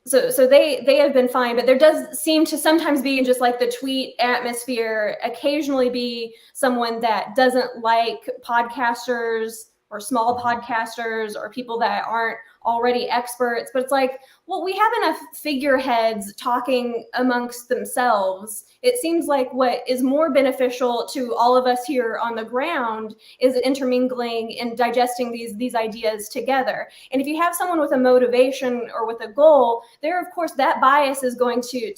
So they have been fine, but there does seem to sometimes be in just like the tweet atmosphere, occasionally be someone that doesn't like podcasters or small podcasters or people that aren't already experts. But it's like, well, we have enough figureheads talking amongst themselves. It seems like what is more beneficial to all of us here on the ground is intermingling and digesting these ideas together. And if you have someone with a motivation or with a goal, there, of course, that bias is going to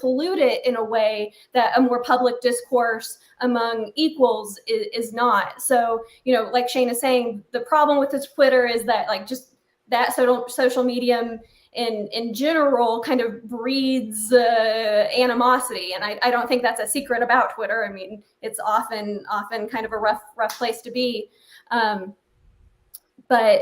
pollute it in a way that a more public discourse among equals is not. So, you know, like Shane is saying, the problem with this Twitter is that like just that social medium in general kind of breeds animosity. And I don't think that's a secret about Twitter. I mean, it's often kind of a rough place to be. But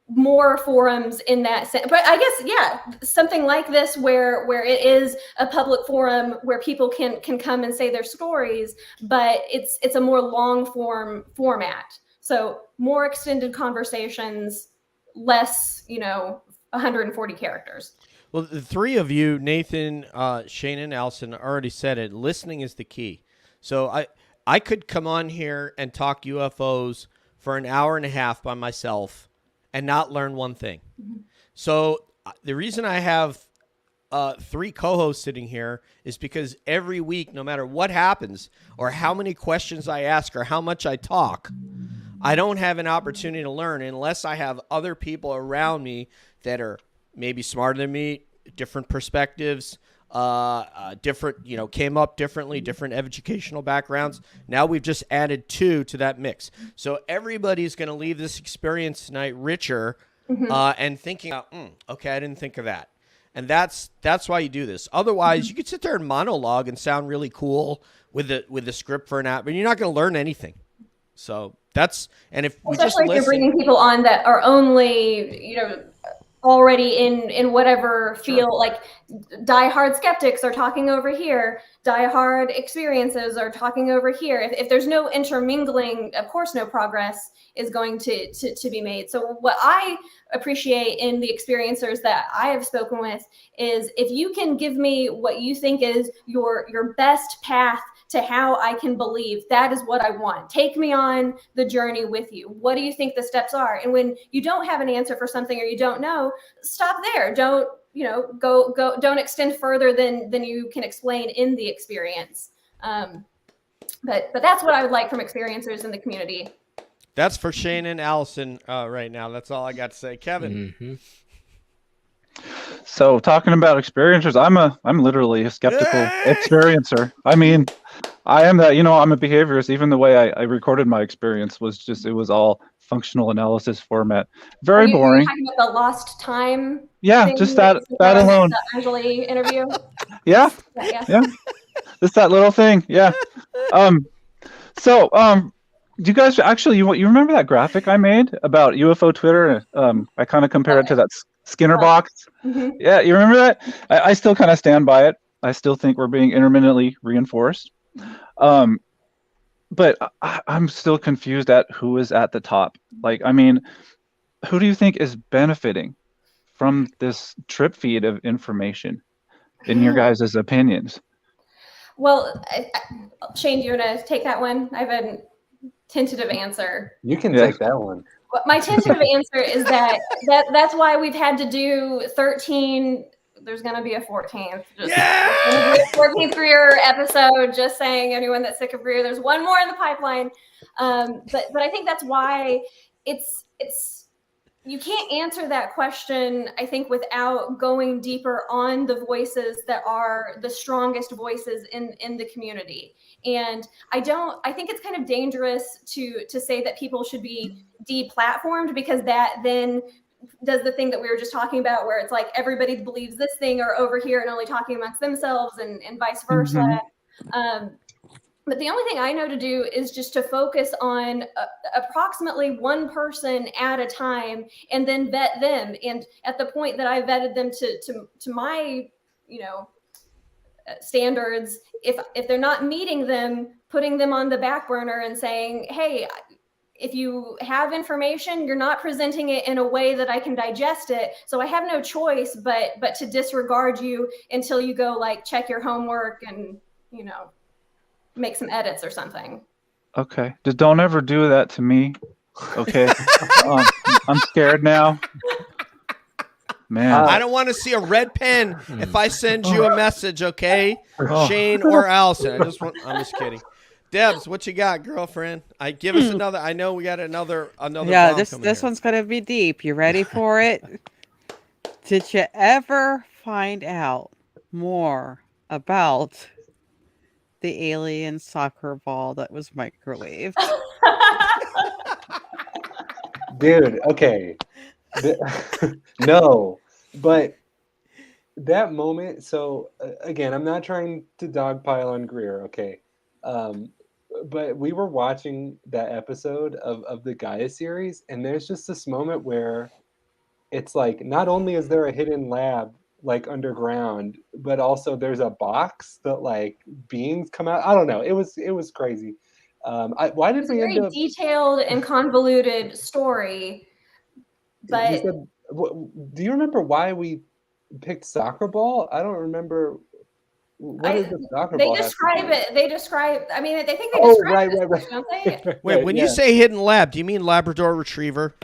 more forums in that sense. But I guess, yeah, something like this where it is a public forum where people can come and say their stories, but it's a more long form format. So more extended conversations, less, 140 characters. Well, the three of you, Nathan, Shane, and Allyson, already said it. Listening is the key. So I could come on here and talk UFOs for an hour and a half by myself and not learn one thing. Mm-hmm. So the reason I have three co-hosts sitting here is because every week, no matter what happens or how many questions I ask or how much I talk, I don't have an opportunity to learn unless I have other people around me that are maybe smarter than me, different perspectives, different, came up differently, different educational backgrounds. Now we've just added two to that mix. So everybody's going to leave this experience tonight richer and thinking, okay, I didn't think of that. And that's why you do this. Otherwise, you could sit there and monologue and sound really cool with the script for an hour, but you're not going to learn anything. So and if we especially just if you're bringing people on that are only, already in whatever field, like diehard skeptics are talking over here, diehard experiences are talking over here. If there's no intermingling, of course, no progress is going to be made. So what I appreciate in the experiencers that I have spoken with is if you can give me what you think is your best path to how I can believe that is what I want. Take me on the journey with you. What do you think the steps are? And when you don't have an answer for something or you don't know, stop there. Don't, go, don't extend further than you can explain in the experience. But that's what I would like from experiencers in the community. That's for Shane and Allyson right now. That's all I got to say. Kevin. Mm-hmm. So talking about experiencers, I'm literally a skeptical experiencer. I mean, I am that, I'm a behaviorist. Even the way I recorded my experience it was all functional analysis format. Very boring. Are you talking about the lost time? Yeah, thing just that on alone. The Anjali interview. Yeah. Just that little thing. Yeah. So do you guys actually you remember that graphic I made about UFO Twitter? I kind of compared it to that Skinner box. Mm-hmm. Yeah, you remember that? I still kind of stand by it. I still think we're being intermittently reinforced. But I'm still confused at who is at the top. Like, I mean, who do you think is benefiting from this trip feed of information, in your guys' opinions? Well, Shane, do you want to take that one? I have a tentative answer. You can take that one. Well, my tentative answer is that's why we've had to do 13. There's going to be a 14th. Just 14th Greer episode. Just saying, anyone that's sick of Greer, there's one more in the pipeline. But I think that's why it's you can't answer that question, I think, without going deeper on the voices that are the strongest voices in the community. And I think it's kind of dangerous to say that people should be deplatformed, because that then does the thing that we were just talking about, where it's like everybody believes this thing or over here and only talking amongst themselves and vice versa. Mm-hmm. But the only thing I know to do is just to focus on approximately one person at a time, and then vet them. And at the point that I vetted them to my, standards, if they're not meeting them, putting them on the back burner and saying, hey, if you have information, you're not presenting it in a way that I can digest it. So I have no choice but to disregard you until you go check your homework and, make some edits or something. Okay. Just don't ever do that to me. Okay. I'm scared now. Man. I don't want to see a red pen if I send you a message, okay? Shane or Allyson. I'm just kidding. Debs, what you got, girlfriend? Give us another. I know we got another. Yeah, this one's gonna be deep. You ready for it? Did you ever find out more about the alien soccer ball that was microwaved? Dude, okay. No, but that moment. So again, I'm not trying to dogpile on Greer, okay? But we were watching that episode of the Gaia series, and there's just this moment where it's like, not only is there a hidden lab underground, but also there's a box that beings come out. I don't know. It was crazy. Why did we end up? Very detailed and convoluted story. But do you remember why we picked soccer ball? I don't remember. What is the soccer ball? They describe it. They describe. I mean, I think they describe it, don't they? Wait, when you say hidden lab, do you mean Labrador Retriever?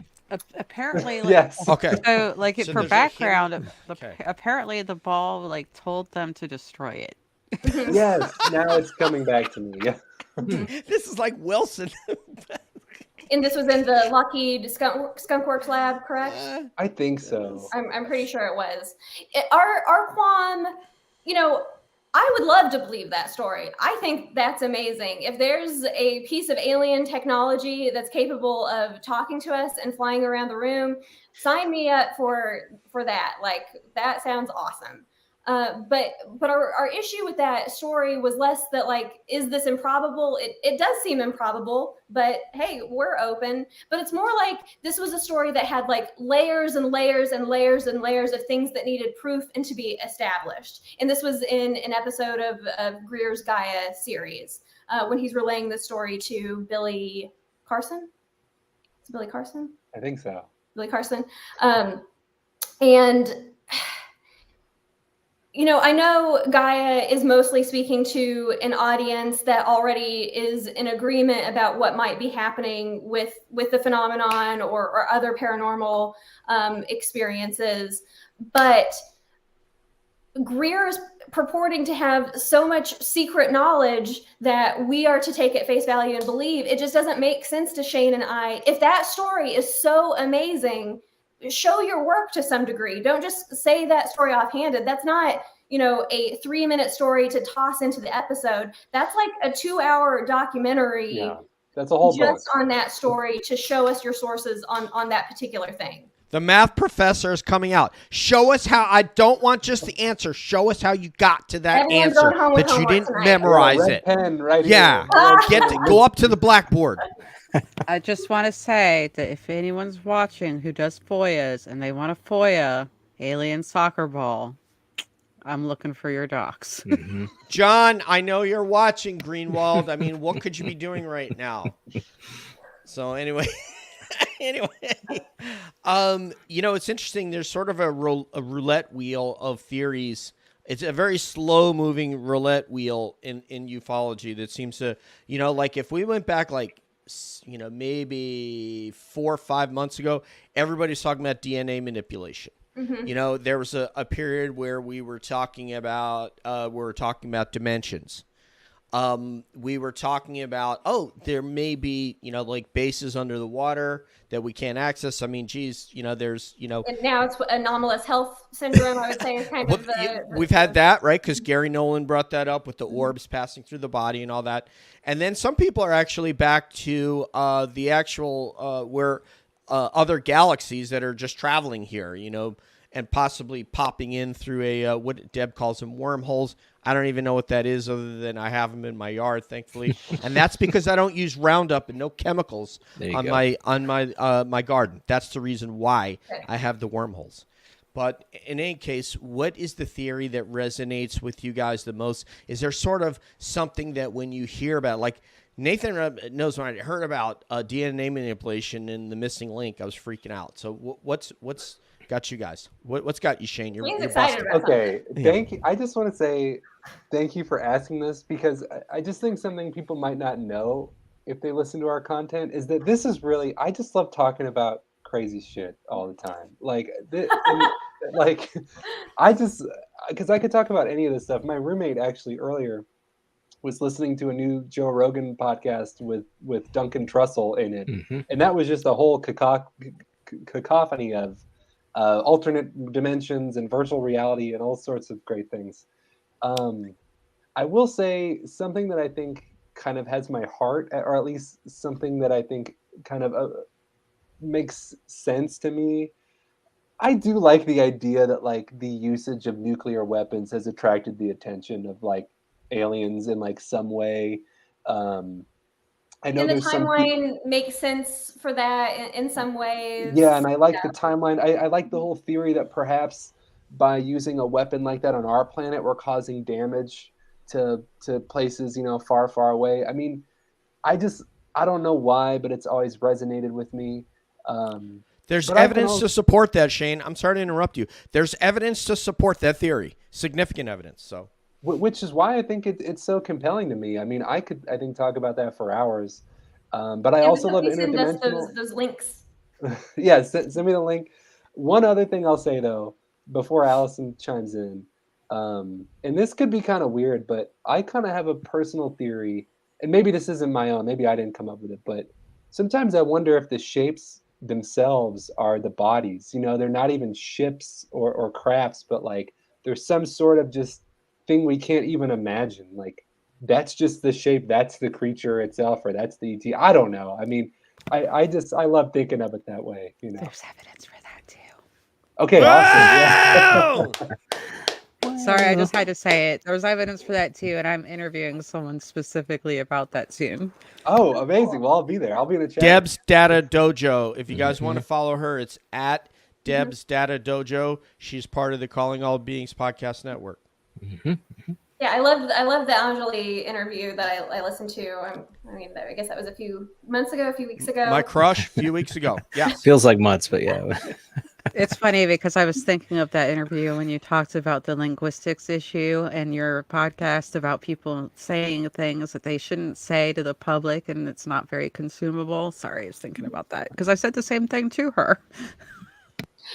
Apparently, yes. Okay. So, So for there's background, Okay. apparently the ball told them to destroy it. Yes. Now it's coming back to me. Yeah. This is like Wilson. And this was in the Lockheed Skunk Works lab, correct? I think so. I'm pretty sure it was. Our qualm, I would love to believe that story. I think that's amazing. If there's a piece of alien technology that's capable of talking to us and flying around the room, sign me up for that. That sounds awesome. But our issue with that story was less that is this improbable? It does seem improbable, but hey, we're open. But it's more like this was a story that had layers and layers and layers and layers of things that needed proof and to be established. And this was in an episode of Greer's Gaia series when he's relaying the story to Billy Carson. Is it Billy Carson? I think so. Billy Carson. And I know Gaia is mostly speaking to an audience that already is in agreement about what might be happening with the phenomenon or other paranormal experiences. But Greer is purporting to have so much secret knowledge that we are to take at face value and believe. It just doesn't make sense to Shane and I. If that story is so amazing, show your work to some degree. Don't just say that story offhanded. That's not, a 3-minute story to toss into the episode. That's like a 2-hour documentary. Yeah, that's a whole just book. on that story to show us your sources on that particular thing. The math professor is coming out. Show us how. I don't want just the answer. Show us how you got to that Everyone's answer going home with that you homework didn't tonight. memorize Red it. pen right Yeah, here. go up to the blackboard. I just want to say that if anyone's watching who does FOIAs and they want a FOIA alien soccer ball, I'm looking for your docs. Mm-hmm. John, I know you're watching, Greenwald. I mean, what could you be doing right now? So anyway, it's interesting. There's sort of a roulette wheel of theories. It's a very slow moving roulette wheel in ufology that seems to, like if we went back maybe 4 or 5 months ago, everybody's talking about DNA manipulation. Mm-hmm. There was a period where we were talking about dimensions. We were talking about, there may be, like bases under the water that we can't access. I mean, geez, there's, And now it's anomalous health syndrome, I would say, is kind of the... We've had that, right? Because Gary Nolan brought that up with the orbs passing through the body and all that. And then some people are actually back to the actual, where other galaxies that are just traveling here, and possibly popping in through a, what Deb calls them, wormholes. I don't even know what that is other than I have them in my yard, thankfully. And that's because I don't use Roundup and no chemicals on my garden. That's the reason why I have the wormholes. But in any case, what is the theory that resonates with you guys the most? Is there sort of something that when you hear about, like Nathan knows when I heard about DNA manipulation and the missing link, I was freaking out. So what's got you guys? What's got you, Shane? You're excited about Okay, thank you. I just want to say thank you for asking this, because I just think something people might not know if they listen to our content is that this is really, I just love talking about crazy shit all the time. Because I could talk about any of this stuff. My roommate actually earlier was listening to a new Joe Rogan podcast with Duncan Trussell in it. Mm-hmm. And that was just a whole cacophony of alternate dimensions and virtual reality and all sorts of great things. I will say something that I think kind of has my heart, or at least something that I think kind of makes sense to me. I do like the idea that like the usage of nuclear weapons has attracted the attention of like aliens in like some way. I know and the there's timeline makes sense for that in some ways. Yeah, and I like the timeline. I like the whole theory that perhaps by using a weapon like that on our planet, we're causing damage to places, far, far away. I mean, I don't know why, but it's always resonated with me. There's evidence to support that, Shane. I'm sorry to interrupt you. There's evidence to support that theory. Significant evidence. So, which is why I think it's so compelling to me. I mean, I think talk about that for hours. But I also love interdimensional. Those links. Yeah, send me the link. One other thing I'll say though, before Allyson chimes in, and this could be kind of weird, but I kind of have a personal theory, and maybe this isn't my own. Maybe I didn't come up with it, but sometimes I wonder if the shapes themselves are the bodies. They're not even ships or crafts, but like there's some sort of just thing we can't even imagine. Like that's just the shape, that's the creature itself, or that's the ET. I don't know. I mean, I love thinking of it that way. There's evidence for that too. Okay, awesome. Yeah. Sorry, I just had to say it. There's evidence for that too, and I'm interviewing someone specifically about that soon. Oh, amazing. Well, I'll be there. I'll be in the chat. Deb's Data Dojo. If you guys want to follow her, it's at Deb's Data Dojo. She's part of the Calling All Beings podcast network. Yeah, I love the Anjali interview that I listened to. I guess that was a few weeks ago. My crush, a few weeks ago. Yeah, feels like months, but yeah. It's funny because I was thinking of that interview when you talked about the linguistics issue and your podcast about people saying things that they shouldn't say to the public and it's not very consumable. Sorry, I was thinking about that because I said the same thing to her.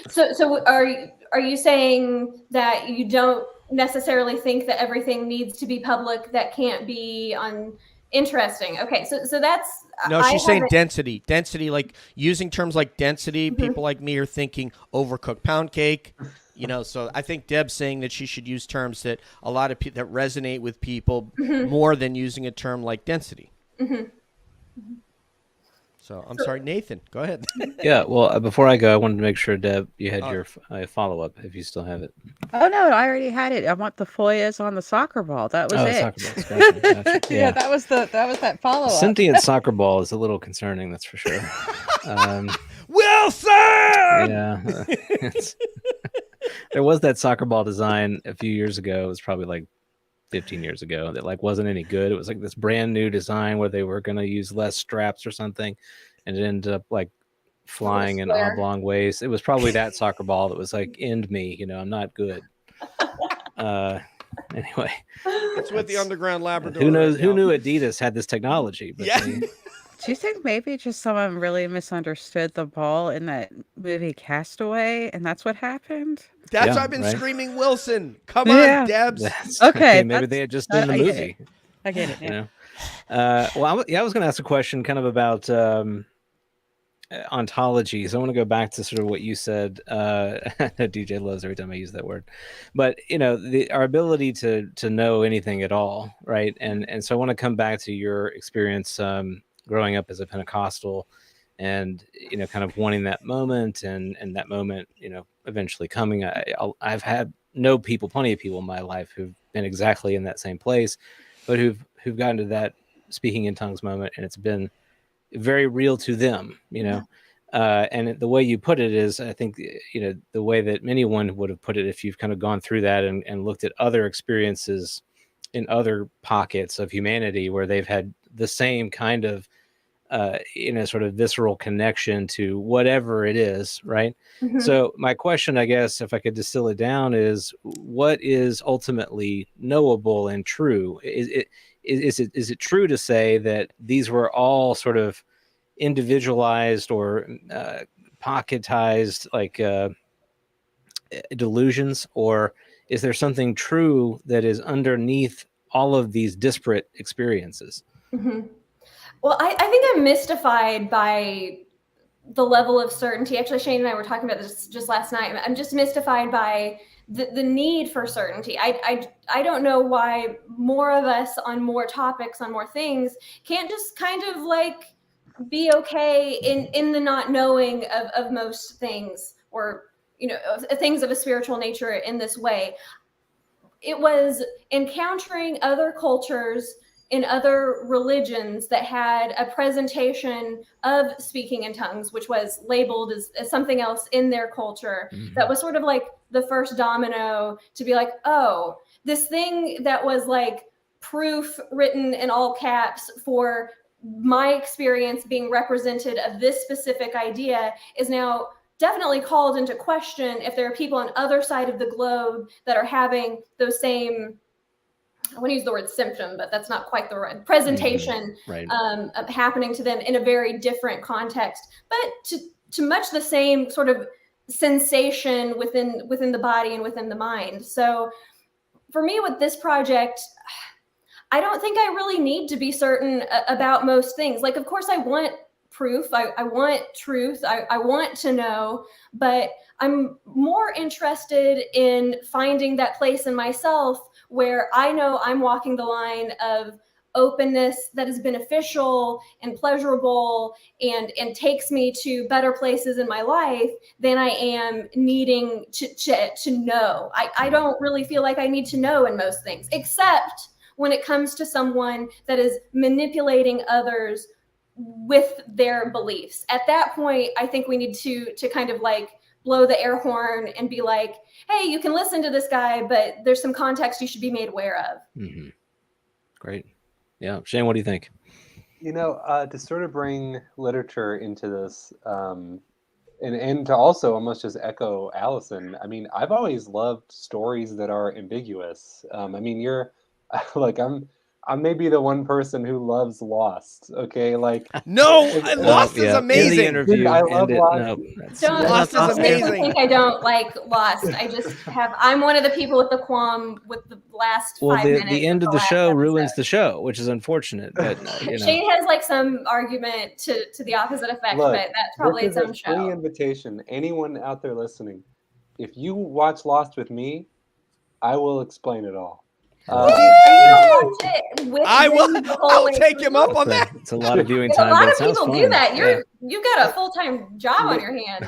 So are you saying that you don't necessarily think that everything needs to be public that can't be on interesting? Okay, so that's No, I she's saying haven't. density. Density, like using terms like density. Mhm. People like me are thinking overcooked pound cake. So I think Deb's saying that she should use terms that a lot of people that resonate with people more than using a term like density. So I'm sorry, Nathan. Go ahead. Yeah, well, before I go, I wanted to make sure, Deb, you had Oh. your follow-up, if you still have it. Oh no, I already had it. I want the Foyas on the soccer ball. That was Oh, it. soccer balls. Gotcha. Yeah, Yeah. that was that follow up. Sentient soccer ball is a little concerning, that's for sure. Wilson. Yeah. There was that soccer ball design a few years ago. It was probably like 15 years ago that like wasn't any good. It was like this brand new design where they were going to use less straps or something, and it ended up like flying in square. oblong ways. It was probably that soccer ball that was like, end me, I'm not good. Anyway, It's with the underground Labrador. who knows? right Who now. knew Adidas had this technology? But Yeah. Do you think maybe just someone really misunderstood the ball in that movie Castaway, and that's what happened? That's Yeah, why I've been right. screaming Wilson. Come Yeah. on, Debs. Okay, maybe they had just that's- seen the I get movie. I get it. You Yeah. know. Well, I was going to ask a question kind of about ontology. So I want to go back to sort of what you said. DJ loves every time I use that word, but our ability to know anything at all, right? And so I want to come back to your experience growing up as a Pentecostal, and kind of wanting that moment, and that moment, eventually coming. I've had plenty of people in my life who've been exactly in that same place, but who've gotten to that speaking in tongues moment, and it's been very real to them, and the way you put it is, I think, the way that anyone would have put it if you've kind of gone through that and looked at other experiences in other pockets of humanity where they've had the same kind of, sort of visceral connection to whatever it is, right? Mhm. So my question, I guess, if I could distill it down, is what is ultimately knowable and true? Is it true to say that these were all sort of individualized or pocketized, like delusions, or is there something true that is underneath all of these disparate experiences? Mhm. Well, I think I'm mystified by the level of certainty. Actually, Shane and I were talking about this just last night. I'm just mystified by the need for certainty. I don't know why more of us on more topics, on more things, can't just kind of like be okay in the not knowing of most things, or things of a spiritual nature in this way. It was encountering other cultures in other religions that had a presentation of speaking in tongues, which was labeled as something else in their culture. Mhm. That was sort of like the first domino to be like, oh, this thing that was like proof written in all caps for my experience being represented of this specific idea is now definitely called into question if there are people on other side of the globe that are having those same, I want to use the word symptom, but that's not quite the right presentation, Right. happening to them in a very different context, but to much the same sort of sensation within the body and within the mind. So for me with this project, I don't think I really need to be certain about most things. Like, of course, I want proof. I want truth. I want to know, but I'm more interested in finding that place in myself where I know I'm walking the line of openness that is beneficial and pleasurable and takes me to better places in my life than I am needing to know. I don't really feel like I need to know in most things, except when it comes to someone that is manipulating others with their beliefs. At that point, I think we need to kind of like blow the air horn and be like, hey, you can listen to this guy, but there's some context you should be made aware of. Mm-hmm. Great. Yeah. Shane, what do you think? To sort of bring literature into this, And to also almost just echo Allison, I mean, I've always loved stories that are ambiguous. I mean, you're like I'm maybe the one person who loves Lost. Okay, like No, if- Lost is yeah. In the amazing. interview, Dude, I end love it. Lost. No, that's, Don't Lost is don't make me amazing. think I don't like Lost. I just have. I'm one of the people with the qualm with the last well, 5 minutes. the end of the last show episode. ruins the show, which is unfortunate. But you know, Shane has like some argument to the opposite effect, Look, but that's probably this its is a own free show. invitation. Anyone out there listening, if you watch Lost with me, I will explain it all. Are you gonna watch it with I will. them the whole I'll way take through? him up on that. it's a lot of viewing Because a time, lot but of it sounds people fun. do that. Yeah. You got a full-time job on your hands.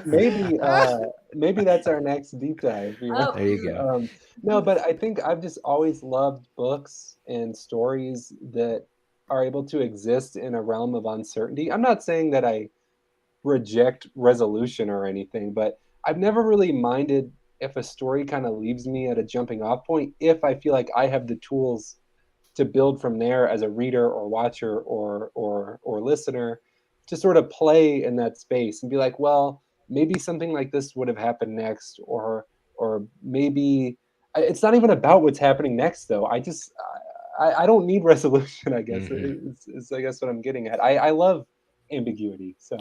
Maybe that's our next deep dive. You know? Oh. There you go. No, but I think I've just always loved books and stories that are able to exist in a realm of uncertainty. I'm not saying that I reject resolution or anything, but I've never really minded if a story kind of leaves me at a jumping off point if I feel like I have the tools to build from there as a reader or watcher or listener to sort of play in that space and be like, well, maybe something like this would have happened next, or maybe it's not even about what's happening next though. I don't need resolution, I guess. Is I guess what I'm getting at. I love ambiguity. So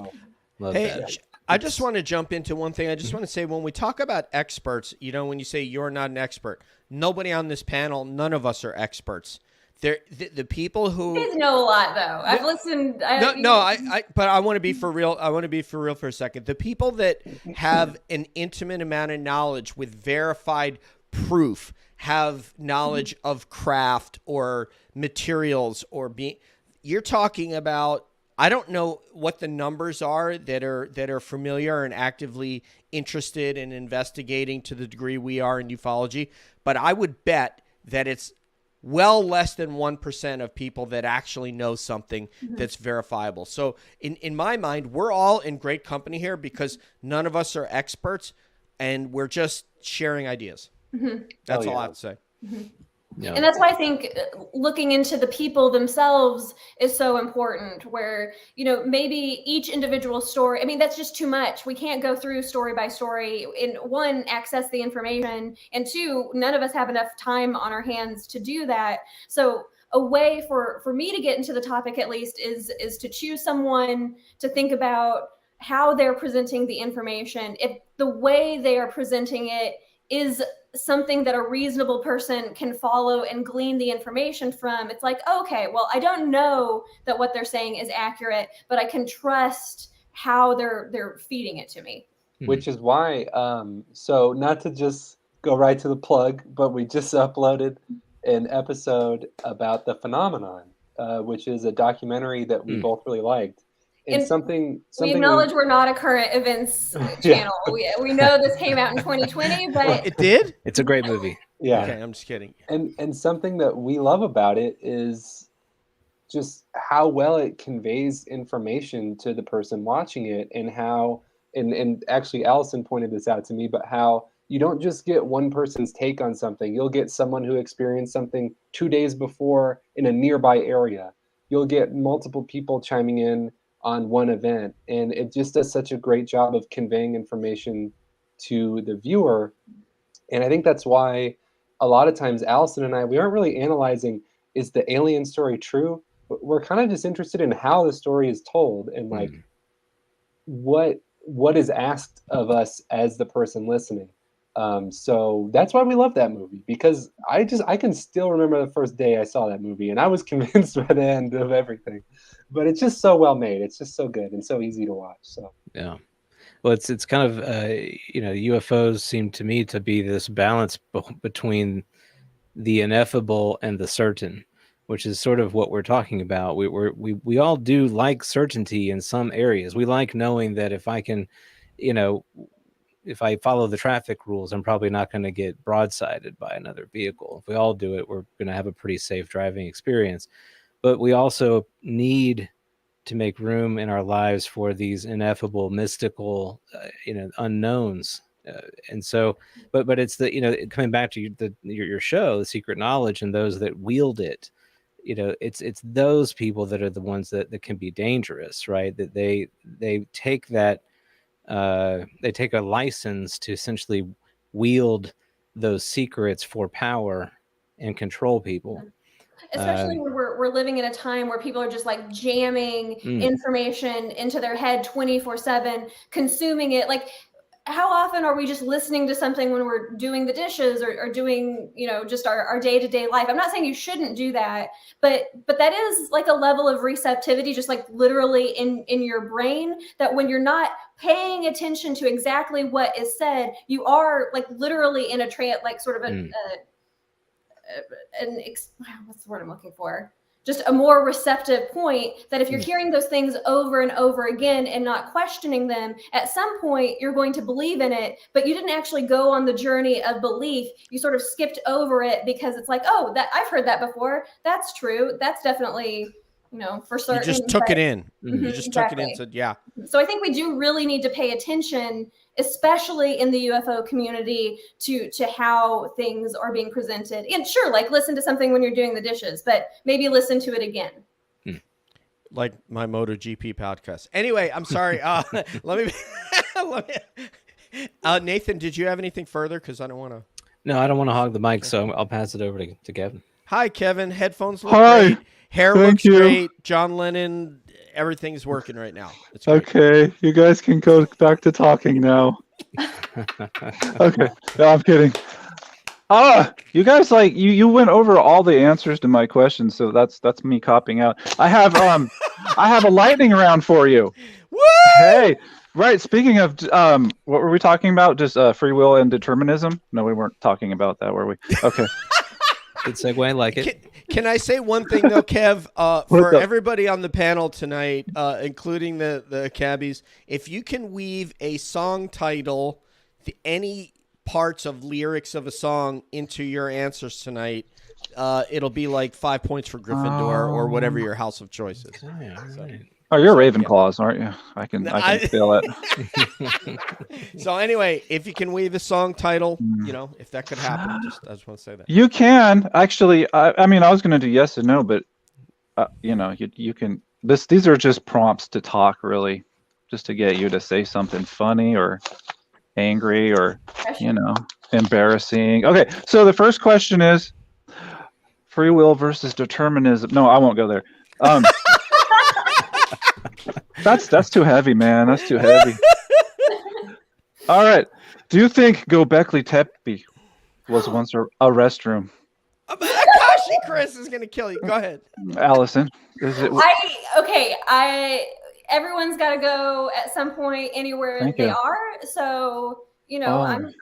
Love Hey, that. I just want to jump into one thing. I just want to say, when we talk about experts, when you say you're not an expert, nobody on this panel, none of us are experts. The people who You guys know a lot, though. I've listened. but I want to be for real. I want to be for real for a second. The people that have an intimate amount of knowledge with verified proof, have knowledge of craft or materials you're talking about. I don't know what the numbers are that are familiar and actively interested in investigating to the degree we are in ufology, but I would bet that it's well less than 1% of people that actually know something that's verifiable. So in my mind, we're all in great company here because none of us are experts and we're just sharing ideas. That's all I have to say. Yeah. And that's why I think looking into the people themselves is so important, where, maybe each individual story, I mean, that's just too much. We can't go through story by story and one, access the information, and two, none of us have enough time on our hands to do that. So a way for me to get into the topic, at least, is to choose someone to think about how they're presenting the information. If the way they are presenting it is something that a reasonable person can follow and glean the information from, it's like, okay, well, I don't know that what they're saying is accurate, but I can trust how they're feeding it to me. which is why, so not to just go right to the plug, but we just uploaded an episode about the phenomenon, which is a documentary that we both really liked. And something we acknowledge we're not a current events channel. We know this came out in 2020, but It did? It's a great movie. Yeah. Okay, I'm just kidding. And something that we love about it is just how well it conveys information to the person watching it, and how and actually Allison pointed this out to me, but how you don't just get one person's take on something. You'll get someone who experienced something 2 days before in a nearby area. You'll get multiple people chiming in on one event, and it just does such a great job of conveying information to the viewer. And I think that's why a lot of times Allison and I, we aren't really analyzing, is the alien story true? We're kind of just interested in how the story is told, and like what is asked of us as the person listening. So that's why we love that movie, because I can still remember the first day I saw that movie, and I was convinced by the end of everything. But it's just so well made. It's just so good and so easy to watch. So yeah. Well, it's kind of UFOs seem to me to be this balance between the ineffable and the certain, which is sort of what we're talking about. We all do like certainty in some areas. We like knowing that if I can, if I follow the traffic rules, I'm probably not going to get broadsided by another vehicle. If we all do it, we're going to have a pretty safe driving experience. But we also need to make room in our lives for these ineffable, mystical, unknowns. And so, but it's the, coming back to your show, The Secret Knowledge, and those that wield it, it's those people that are the ones that can be dangerous, right? That they take that they take a license to essentially wield those secrets for power and control people. Especially when we're living in a time where people are just like jamming information into their head 24/7, consuming it. Like, how often are we just listening to something when we're doing the dishes or doing, just our day-to-day life? I'm not saying you shouldn't do that, but that is like a level of receptivity, just like literally in your brain, that when you're not paying attention to exactly what is said, you are like literally in a trance, like sort of what's the word I'm looking for? Just a more receptive point, that if you're hearing those things over and over again and not questioning them, at some point you're going to believe in it, but you didn't actually go on the journey of belief. You sort of skipped over it because it's like, oh, that I've heard that before. That's true. That's definitely, for certain. You just took it in. Mm-hmm, You just took it in and said, yeah. So I think we do really need to pay attention, especially in the UFO community, to how things are being presented. And sure, like listen to something when you're doing the dishes, but maybe listen to it again. Like my MotoGP podcast. Anyway, I'm sorry. Let me. Nathan, did you have anything further? Because I don't want to. No, I don't want to hog the mic, so I'll pass it over to Kevin. Hi, Kevin. Headphones look great. Hair looks great. John Lennon. Everything's working right now. It's great. Okay, you guys can go back to talking now. Okay, no, I'm kidding. You guys you went over all the answers to my questions, so that's me copying out. I have a lightning round for you. Woo! Hey, right. Speaking of what were we talking about? Just free will and determinism? No, we weren't talking about that, were we? Okay. Good segue, I like it. Can I say one thing though, Kev? For everybody on the panel tonight, including the cabbies, if you can weave a song title, any parts of lyrics of a song into your answers tonight, it'll be like 5 points for Gryffindor or whatever your house of choice is. Okay, So, Oh, you're Ravenclaws, aren't you? I can feel it. So anyway, if you can weave a song title, if that could happen, I just want to say that. You can actually. I mean, I was going to do yes and no, but you can. These are just prompts to talk, really, just to get you to say something funny or angry or embarrassing. Okay, so the first question is free will versus determinism. No, I won't go there. That's too heavy, man. That's too heavy. All right. Do you think Göbekli Tepe was once a restroom? Akashi Chris is gonna kill you. Go ahead, Allyson. Is it? Everyone's got to go at some point anywhere they are. So I'm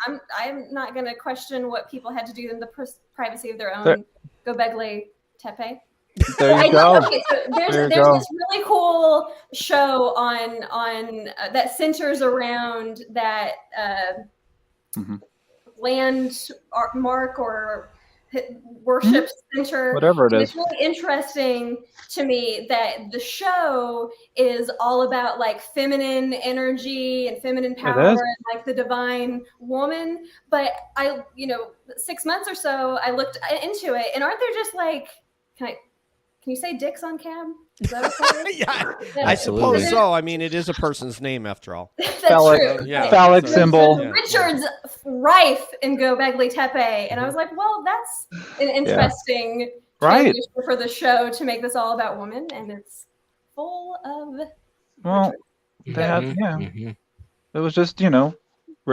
not going to question what people had to do in the privacy of their own Göbekli Tepe. There you go. Okay, so there's this really cool show on that centers around that landmark or worship center. Whatever it is. It's really interesting to me that the show is all about like feminine energy and feminine power and like the divine woman. But 6 months or so, I looked into it, and aren't there just like, can you say dicks on cam? Is that okay? Yeah, I suppose so. I mean, it is a person's name after all. That's phallic, true. Yeah. Phallic symbol. Richard's rife in Göbekli Tepe, and I was like, well, that's an interesting transition for the show to make this all about women, and it's full of. Well, they had, it was just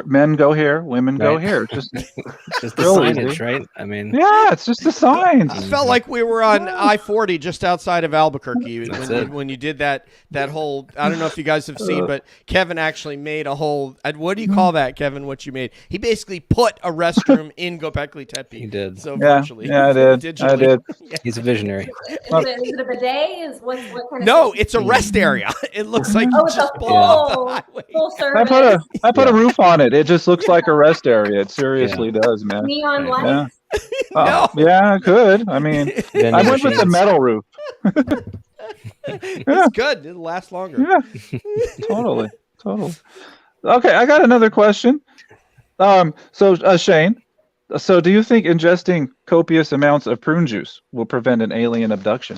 men go here, women go here. Just the signage, right? I mean, yeah, it's just the signs. I felt like we were on I-40 just outside of Albuquerque when you did that whole. I don't know if you guys have seen, but Kevin actually made a whole. What do you call that, Kevin? What you made? He basically put a restroom in Göbekli Tepe. He did. So virtually, I did. Digitally. I did. He's a visionary. Is it a bidet? What kind of? No, it's a rest area. It looks like it's a full service. I put a roof on it. It just looks like a rest area. It seriously does, man. Neon lights. No. Yeah, I could. I mean, I went with the metal roof. It's good. It'll last longer. Yeah, totally. Okay, I got another question. So Shane, do you think ingesting copious amounts of prune juice will prevent an alien abduction?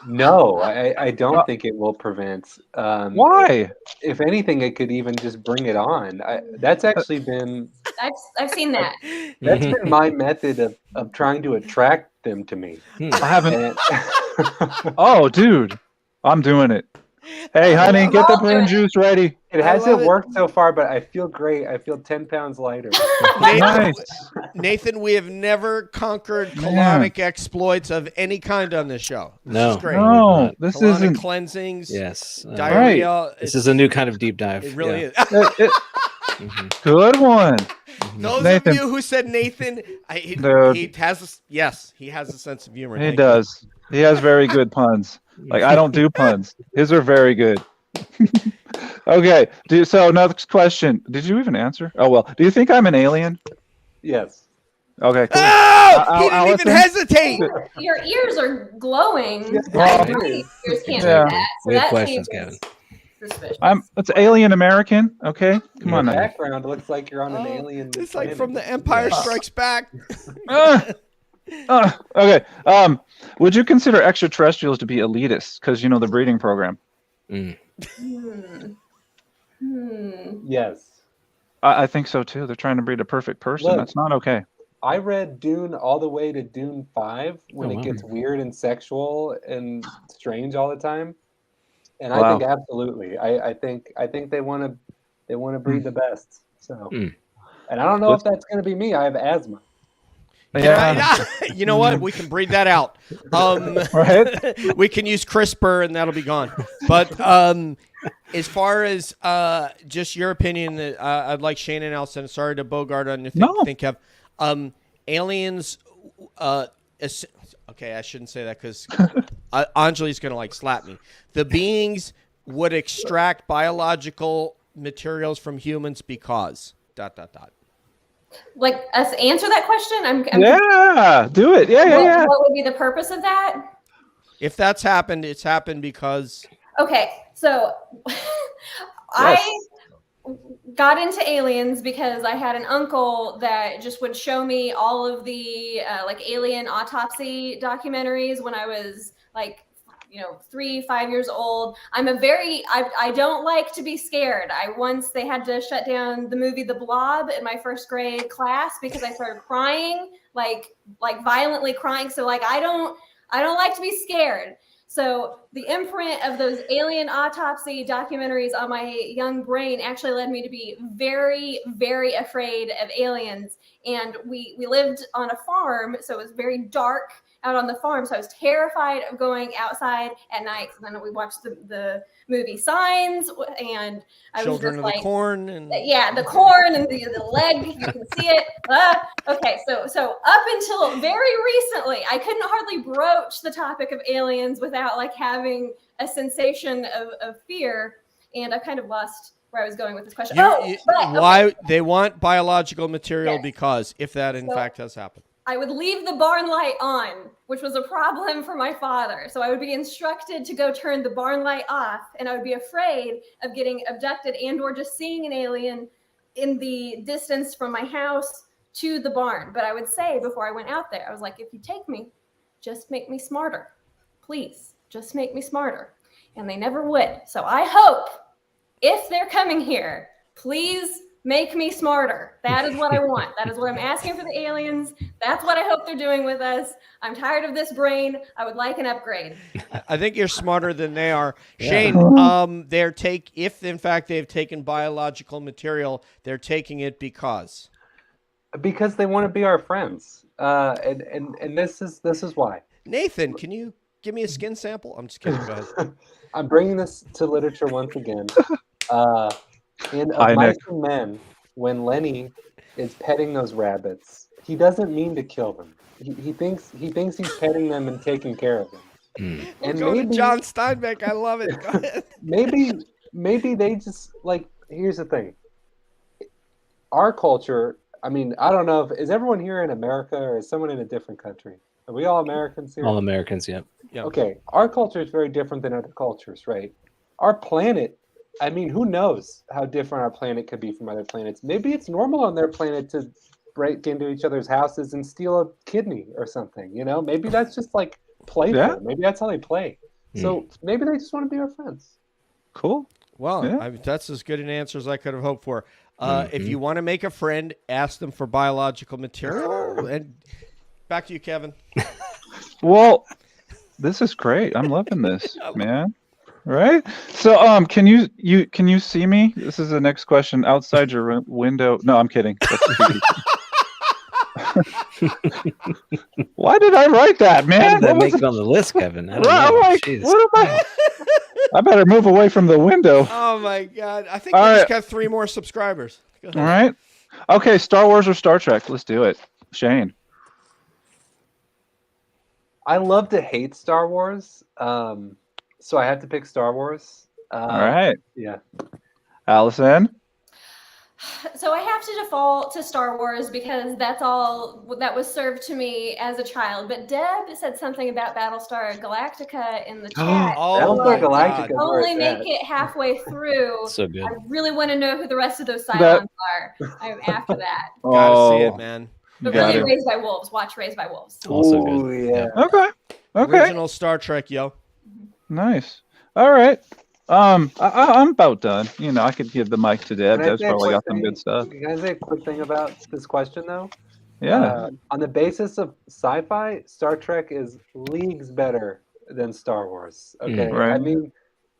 No, I don't think it will prevent. Why? If anything, it could even just bring it on. That's actually been I've seen that. that's been my method of trying to attract them to me. I haven't. And Oh, dude, I'm doing it. Hey, honey, get the prune juice ready. it I love hasn't it. worked so far, but I feel great. I feel 10 pounds lighter. Nice. Nathan, we have never conquered Man. colonic exploits of any kind on this show. This No. is great. No, this Colonic isn't. cleansings, Yes. diarrhea. This is a new kind of deep dive. It really is. Good one. Those Nathan. of you who said Nathan, Dude. he has he has a sense of humor. He Thank does. He has very good puns. Like I don't do puns. His are very good. Okay. So next question. Did you even answer? Oh well. Do you think I'm an alien? Yes. Okay. Cool. Oh, he didn't even Allyson? hesitate. Your ears are glowing. Well, I agree. Yours can't yeah. do that. So We have that questions, seems suspicious. It's alien American. Okay. Come Your on now. background looks like you're on an Oh, alien. it's like planet. from The Empire Yes. Strikes Back. Okay. Would you consider extraterrestrials to be elitists? Because the breeding program. Mm. Yes. I think so too. They're trying to breed a perfect person. Look. That's not okay. I read Dune all the way to Dune 5 when Oh, it wow. gets weird and sexual and strange all the time. And Wow. I think absolutely. I think they want to breed the best. So Mm. and I don't know if that's going to be me. I have asthma. Yeah. You know what? We can breed that out. Right? We can use CRISPR and that'll be gone. But as far as just your opinion, I'd like Shane and Allyson. Sorry to Bogart on think Kev. Aliens. Okay, I shouldn't say that because Anjali's gonna slap me. The beings would extract biological materials from humans because ... Like us answer that question? I'm Yeah. Do it. Yeah. What would be the purpose of that? If that's happened, it's happened because Okay, so I got into aliens because I had an uncle that just would show me all of the alien autopsy documentaries when I was 3-5 years old. I don't like to be scared. Once they had to shut down the movie The Blob in my first grade class because I started crying, like violently crying. So I don't like to be scared. So the imprint of those alien autopsy documentaries on my young brain actually led me to be very, very afraid of aliens. And we lived on a farm, so it was very dark out on the farm. So I was terrified of going outside at night. So then we watched the movie Signs, and I Children was of just the Corn and the corn and the leg, you can see it. Okay, so up until very recently, I couldn't hardly broach the topic of aliens without having a sensation of fear, and I kind of lost where I was going with this question. why they want biological material Yes. because if that in fact has happened. I would leave the barn light on, which was a problem for my father. So I would be instructed to go turn the barn light off, and I would be afraid of getting abducted and or just seeing an alien in the distance from my house to the barn. But I would say before I went out there, I was like, if you take me, just make me smarter. Please, just make me smarter. And they never would. So I hope if they're coming here, please make me smarter. That is what I want. That is what I'm asking for the aliens. That's what I hope they're doing with us. I'm tired of this brain. I would like an upgrade. I think you're smarter than they are. Yeah. Shane, if in fact they've taken biological material, they're taking it because Because they want to be our friends. And this is why. Nathan, can you give me a skin sample? I'm just kidding. Go ahead. I'm bringing this to literature once again. In Hi, Of Mice Nick. and Men, when Lenny is petting those rabbits, he doesn't mean to kill them. He thinks he's petting them and taking care of them. And Go to maybe John Steinbeck. I love it. Go ahead. maybe they just here's the thing. Our culture, I don't know is everyone here in America or is someone in a different country? Are we all Americans here? All Americans, yep. Yeah. Okay, our culture is very different than other cultures, right? Our planet, who knows how different our planet could be from other planets? Maybe it's normal on their planet to break into each other's houses and steal a kidney or something, Maybe that's just playful. Yeah. Maybe that's how they play. So maybe they just want to be our friends. Cool. Well, Yeah. that's as good an answer as I could have hoped for. If you want to make a friend, ask them for biological material. And back to you, Kevin. Well, this is great. I'm loving this, man. Right? So, can you see me? This is the next question. Outside your window? No, I'm kidding. That's creepy. Why did I write that, How man? did that What was make it on the list, Kevin? I don't Right, I'm know. like, Jeez. what am I? I better move away from the window. Oh my God! I think All we just right. got 3 more subscribers. Go ahead. All right. Okay, Star Wars or Star Trek? Let's do it. Shane. I love to hate Star Wars, so I have to pick Star Wars. All right. Yeah. Allison. So I have to default to Star Wars because that's all that was served to me as a child. But Deb said something about Battlestar Galactica in the chat. Oh Battlestar my Galactica. God. Only make it halfway through. So good. I really want to know who the rest of those That- Cylons are. I'm after that. Gotta see it, man. But Got really, it. Raised by Wolves. Watch Raised by Wolves. Also Ooh, good. yeah. Okay. Okay. Original Star Trek, yo. Nice. All right. I'm about done. You know, I could give the mic to Deb. Can I Deb's say a probably quick got some thing? good stuff. Can I say a quick thing about this question, though? Yeah. On the basis of sci-fi, Star Trek is leagues better than Star Wars. Okay, Right. I mean,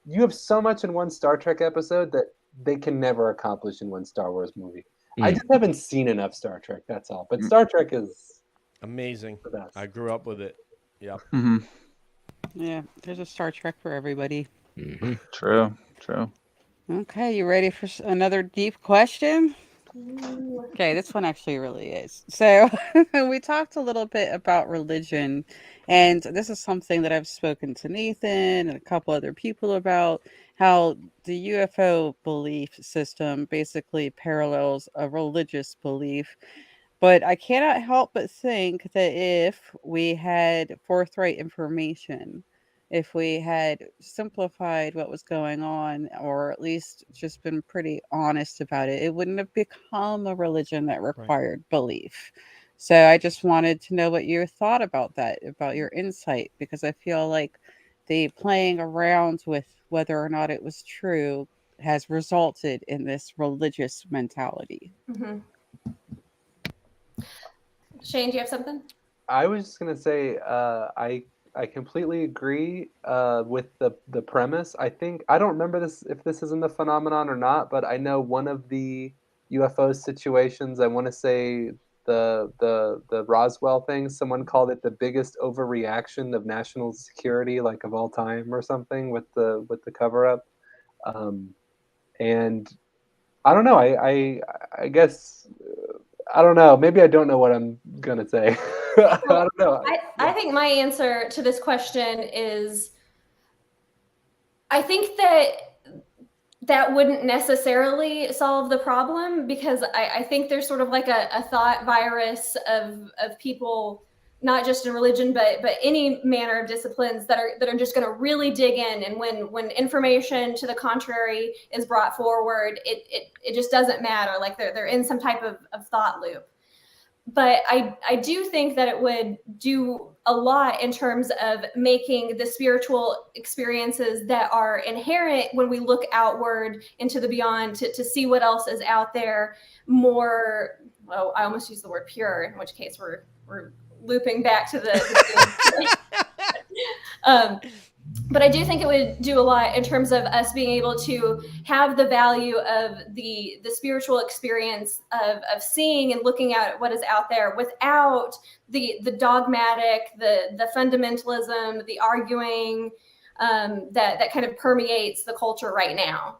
you have so much in one Star Trek episode that they can never accomplish in one Star Wars movie. I just haven't seen enough Star Trek. That's all. But Star Trek is Amazing. the best. I grew up with it. Yeah. hmm Yeah, there's a Star Trek for everybody. True. True. Okay, you ready for another deep question? Okay, this one actually really is. So, we talked a little bit about religion, and this is something that I've spoken to Nathan and a couple other people about, how the UFO belief system basically parallels a religious belief. But I cannot help but think that if we had forthright information, if we had simplified what was going on, or at least just been pretty honest about it, it wouldn't have become a religion that required belief. So I just wanted to know what you thought about that, about your insight, because I feel like the playing around with whether or not it was true has resulted in this religious mentality. Mm-hmm. Shane, do you have something? I was just gonna say, I completely agree with the premise. I think I don't remember this if this is in the phenomenon or not, but I know one of the UFO situations. I want to say the Roswell thing. Someone called it the biggest overreaction of national security, like of all time, or something with the cover up. And I don't know. I guess. I don't know. Maybe I don't know what I'm gonna say. I don't know. I think my answer to this question is, I think that wouldn't necessarily solve the problem, because I think there's sort of like a thought virus of people, not just in religion, but any manner of disciplines that are just going to really dig in. And when information to the contrary is brought forward, it just doesn't matter. Like they're in some type of thought loop. But I do think that it would do a lot in terms of making the spiritual experiences that are inherent when we look outward into the beyond to see what else is out there more, well, I almost used the word pure, in which case we're looping back to the but I do think it would do a lot in terms of us being able to have the value of the spiritual experience of seeing and looking at what is out there without the dogmatic, the fundamentalism, the arguing that kind of permeates the culture right now.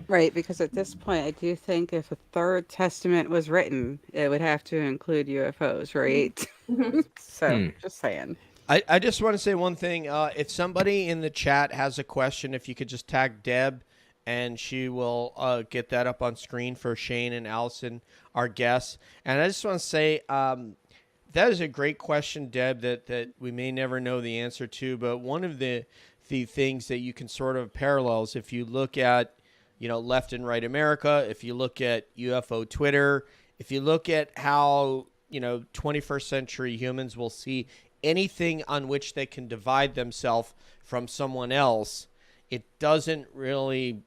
Right, because at this point, I do think if a third testament was written, it would have to include UFOs, right? Mm-hmm. So, just saying. I just want to say one thing. If somebody in the chat has a question, if you could just tag Deb, and she will get that up on screen for Shane and Allyson, our guests. And I just want to say that is a great question, Deb, that we may never know the answer to. But one of the things that you can sort of parallels, if you look at, Left and Right America, if you look at UFO Twitter, if you look at how, 21st century humans will see anything on which they can divide themselves from someone else, it doesn't really,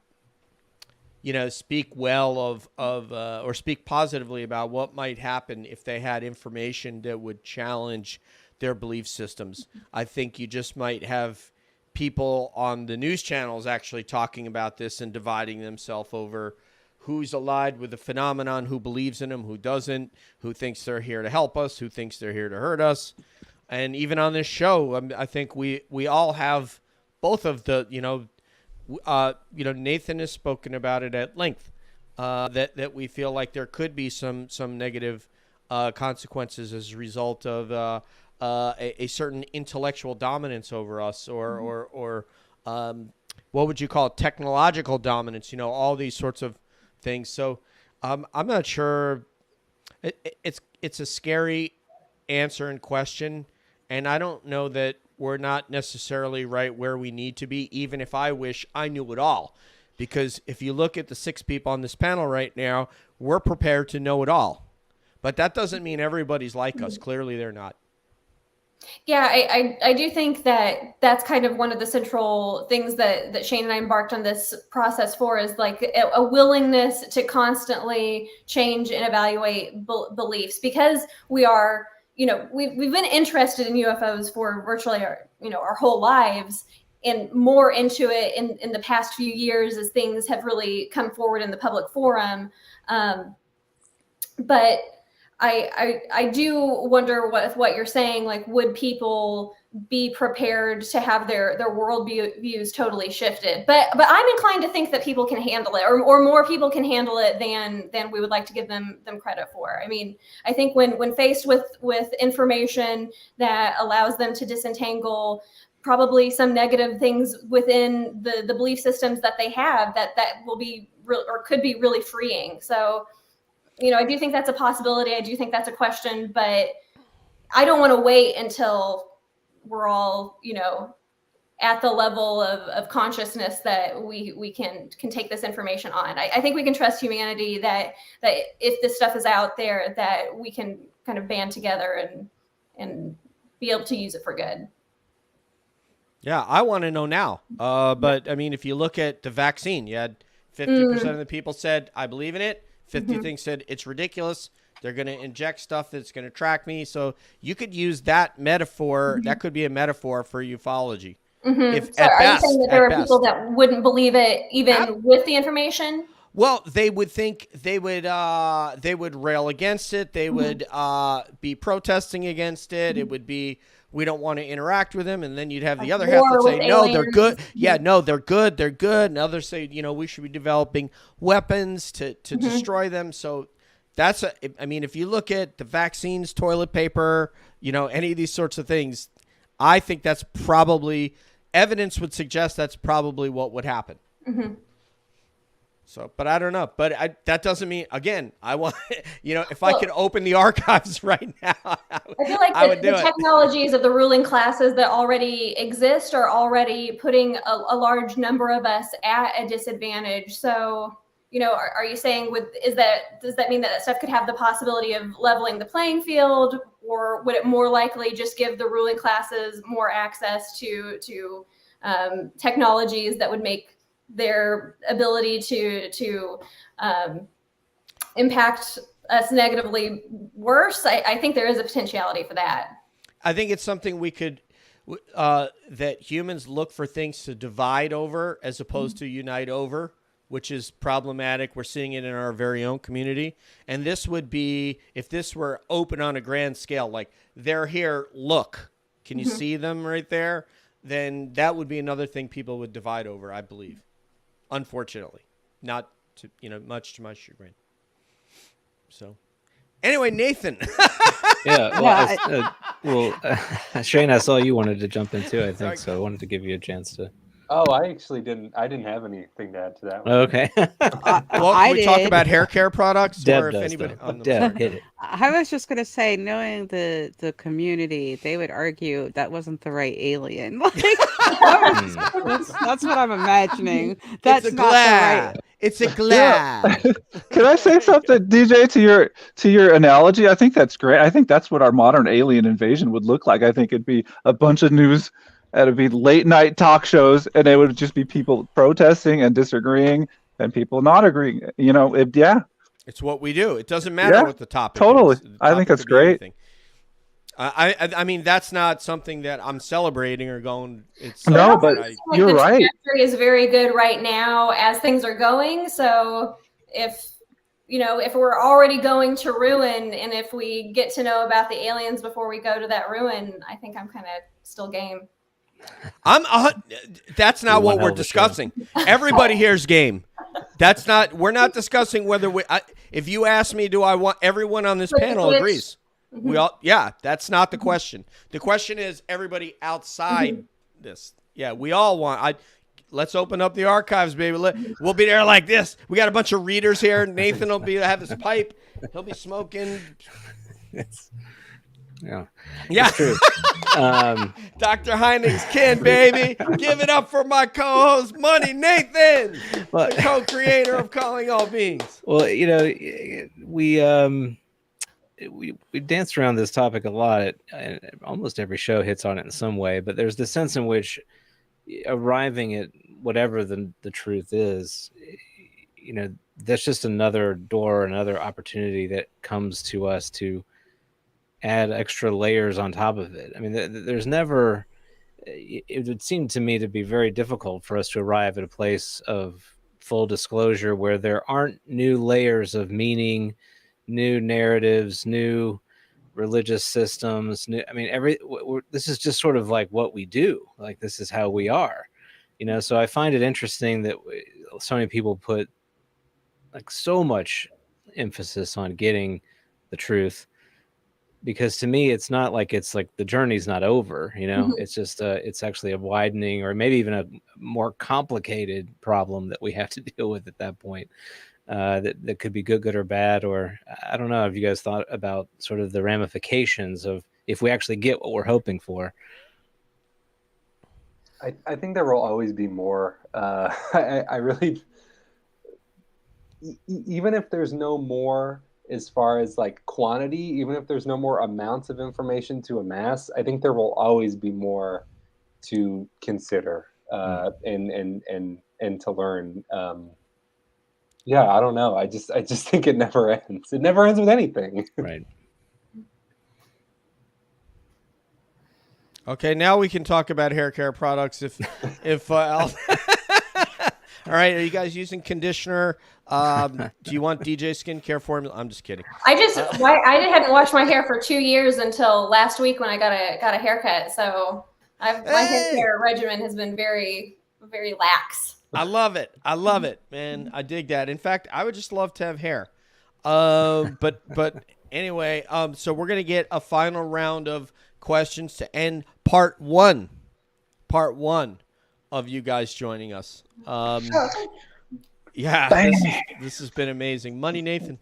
speak well of or speak positively about what might happen if they had information that would challenge their belief systems. I think you just might have people on the news channels actually talking about this and dividing themselves over who's allied with the phenomenon, who believes in them, who doesn't, who thinks they're here to help us, who thinks they're here to hurt us. And even on this show, I think we all have both of the, Nathan has spoken about it at length, that we feel like there could be some negative consequences as a result of a certain intellectual dominance over us, or what would you call it? Technological dominance, all these sorts of things. So I'm not sure. It's a scary answer and question, and I don't know that we're not necessarily right where we need to be, even if I wish I knew it all. Because if you look at the 6 people on this panel right now, we're prepared to know it all. But that doesn't mean everybody's like us. Clearly they're not. Yeah, I do think that that's kind of one of the central things that Shane and I embarked on this process for, is like a willingness to constantly change and evaluate beliefs, because we are, we've been interested in UFOs for virtually our whole lives, and more into it in the past few years as things have really come forward in the public forum. But I do wonder what you're saying, like, would people be prepared to have their world views totally shifted? But I'm inclined to think that people can handle it, or more people can handle it than we would like to give them credit for. I mean, I think when faced with information that allows them to disentangle probably some negative things within the belief systems that they have, that will be real, or could be really freeing. So, I do think that's a possibility. I do think that's a question, but I don't want to wait until we're all, at the level of consciousness that we can take this information on. I think we can trust humanity that if this stuff is out there, that we can kind of band together and be able to use it for good. Yeah, I want to know now. But I mean, if you look at the vaccine, you had 50% of the people said, I believe in it. 50 things said it's ridiculous. They're going to inject stuff that's going to track me. So you could use that metaphor. That could be a metaphor for ufology. If, so are you saying that there are people that wouldn't believe it even with the information? Well, they would think they would rail against it. They would be protesting against it. It would be, we don't want to interact with them. And then you'd have the other half that say, no, they're good. Yeah, no, they're good. They're good. And others say, we should be developing weapons to destroy them. So that's, I mean, if you look at the vaccines, toilet paper, any of these sorts of things, I think that's probably, evidence would suggest that's probably what would happen. So, but I don't know. But that doesn't mean, again, I want, if I could open the archives right now, I feel like the technologies of the ruling classes that already exist are already putting a large number of us at a disadvantage. So, are you saying does that mean that stuff could have the possibility of leveling the playing field, or would it more likely just give the ruling classes more access to technologies that would make their ability to impact us negatively worse? I think there is a potentiality for that. I think it's something we could, that humans look for things to divide over as opposed to unite over, which is problematic. We're seeing it in our very own community. And this would be, if this were open on a grand scale, like, they're here, look, can you see them right there? Then that would be another thing people would divide over, I believe. Unfortunately, not to, much to my chagrin. So anyway, Nathan. Shane, I saw you wanted to jump in too, I think. So I wanted to give you a chance to. Oh, I actually didn't. I didn't have anything to add to that one. Okay. Well, I can we talk did. about hair care products, Deb or if does, anybody? though. Oh, no, Deb, sorry. hit it. I was just gonna say, knowing the community, they would argue that wasn't the right alien. Like that's what I'm imagining. That's It's a not the right. glad. It's a Yeah. glad. Can I say something, DJ, to your analogy? I think that's great. I think that's what our modern alien invasion would look like. I think it'd be a bunch of news. It'd be late night talk shows, and it would just be people protesting and disagreeing, and people not agreeing. Yeah, It's what we do. It doesn't matter Yeah, what the topic totally. is. The I think topic that's could be great. anything. I mean, that's not something that I'm celebrating or going. It's No, something but that you're the right. trajectory is very good right now as things are going. So if we're already going to ruin, and if we get to know about the aliens before we go to that ruin, I think I'm kind of still game. That's not One what hell we're of a show. discussing. Everybody here's game. We're not discussing whether if you ask me, do I want everyone on this panel Which- agrees? We all, that's not the question. The question is everybody outside this. Yeah, we all want. Let's open up the archives, baby. We'll be there like this. We got a bunch of readers here. Nathan will have his pipe. He'll be smoking. Yeah. Yeah. True. Dr. Heinrich's kin, baby. Give it up for my co-host, Money Nathan, Well- the co-creator of Calling All Beings. Well, we danced around this topic a lot. And almost every show hits on it in some way, but there's the sense in which arriving at whatever the truth is, that's just another door, another opportunity that comes to us to add extra layers on top of it. I mean, there's never, it would seem to me to be very difficult for us to arrive at a place of full disclosure where there aren't new layers of meaning, new narratives, new religious systems. This is just sort of like what we do. Like, this is how we are, so I find it interesting that so many people put like so much emphasis on getting the truth, because to me it's not like it's like the journey's not over. It's just it's actually a widening or maybe even a more complicated problem that we have to deal with at that point, that could be good or bad. Or I don't know if you guys thought about sort of the ramifications of if we actually get what we're hoping for. I think there will always be more. I really, even if there's no more as far as like quantity, even if there's no more amounts of information to amass, I think there will always be more to consider and to learn. I don't know. I just think it never ends. It never ends with anything. Right. Okay, now we can talk about hair care products. If all right, are you guys using conditioner? Do you want DJ skincare formula? I'm just kidding. I hadn't washed my hair for 2 years until last week when I got a haircut. So my hair care regimen has been very, very lax. I love it, man. I dig that. In fact, I would just love to have hair. But anyway, so we're gonna get a final round of questions to end part one of you guys joining us. This has been amazing. Money Nathan.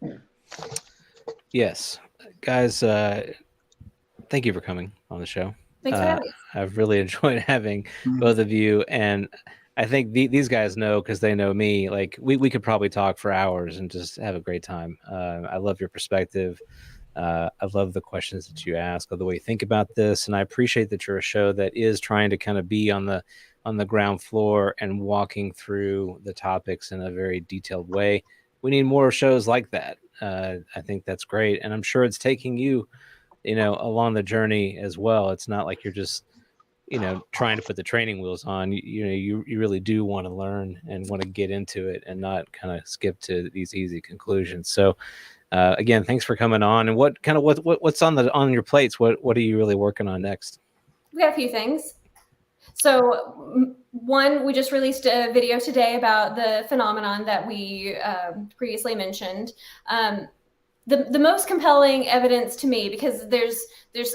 Yes, guys. Thank you for coming on the show. Thanks for having me. I've really enjoyed having both of you, and I think these guys know, because they know me. Like we could probably talk for hours and just have a great time. I love your perspective. I love the questions that you ask, of the way you think about this, and I appreciate that you're a show that is trying to kind of be on the ground floor and walking through the topics in a very detailed way. We need more shows like that. I think that's great, and I'm sure it's taking you, along the journey as well. It's not like you're just, trying to put the training wheels on. You really do want to learn and want to get into it and not kind of skip to these easy conclusions. So. Again, thanks for coming on. And what's on your plates? What are you really working on next? We got a few things. So one, we just released a video today about the phenomenon that we previously mentioned. the most compelling evidence to me, because there's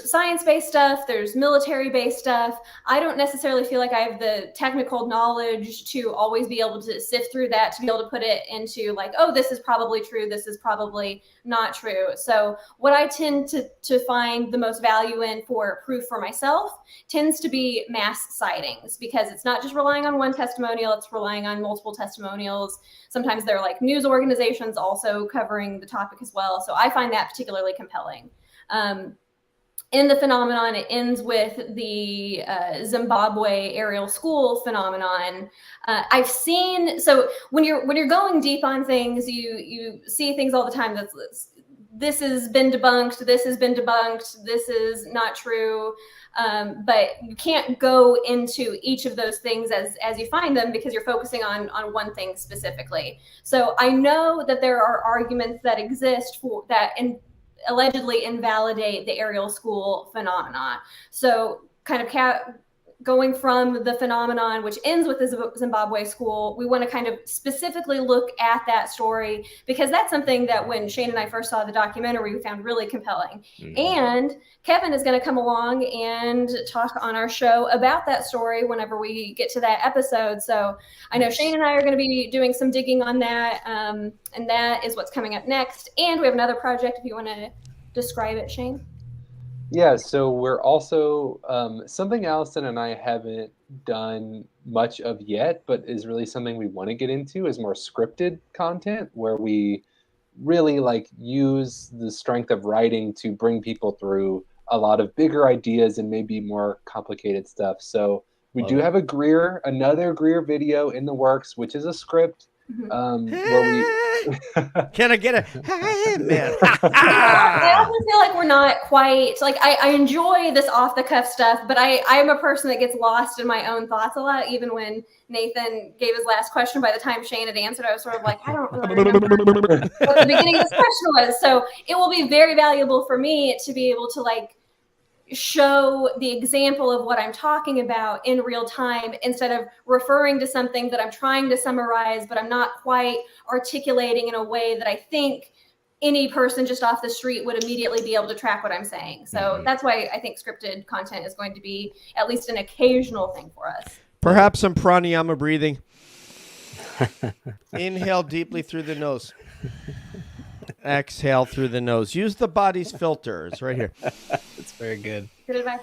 science-based stuff, there's military-based stuff. I don't necessarily feel like I have the technical knowledge to always be able to sift through that, to be able to put it into like, oh, this is probably true, this is probably not true. So what I tend to find the most value in for proof for myself tends to be mass sightings, because it's not just relying on one testimonial, it's relying on multiple testimonials. Sometimes there are like news organizations also covering the topic as well. So I find that particularly compelling. In the phenomenon, it ends with the Zimbabwe aerial school phenomenon. I've seen, so when you're going deep on things, you see things all the time that's, this has been debunked, this has been debunked, this is not true. But you can't go into each of those things as you find them, because you're focusing on one thing specifically. So I know that there are arguments that exist for that and allegedly invalidate the aerial school phenomena. So kind of going from the phenomenon, which ends with the Zimbabwe school, we want to kind of specifically look at that story, because that's something that when Shane and I first saw the documentary, we found really compelling. Mm-hmm. And Kevin is going to come along and talk on our show about that story whenever we get to that episode. So I know Shane and I are going to be doing some digging on that, and that is what's coming up next. And we have another project, if you want to describe it, Shane. Yeah, so we're also something Allyson and I haven't done much of yet, but is really something we want to get into, is more scripted content, where we really like use the strength of writing to bring people through a lot of bigger ideas and maybe more complicated stuff. So we do have another Greer video in the works, which is a script. Where we can I get a hey, man? I often feel like we're not quite like, I enjoy this off the cuff stuff, but I'm a person that gets lost in my own thoughts a lot. Even when Nathan gave his last question, by the time Shane had answered, I was sort of like, I don't really remember what the beginning of this question was. So it will be very valuable for me to be able to like show the example of what I'm talking about in real time, instead of referring to something that I'm trying to summarize, but I'm not quite articulating in a way that I think any person just off the street would immediately be able to track what I'm saying. So that's why I think scripted content is going to be at least an occasional thing for us. Perhaps some pranayama breathing. Inhale deeply through the nose. Exhale through the nose. Use the body's filter. It's right here. That's very good. Good advice.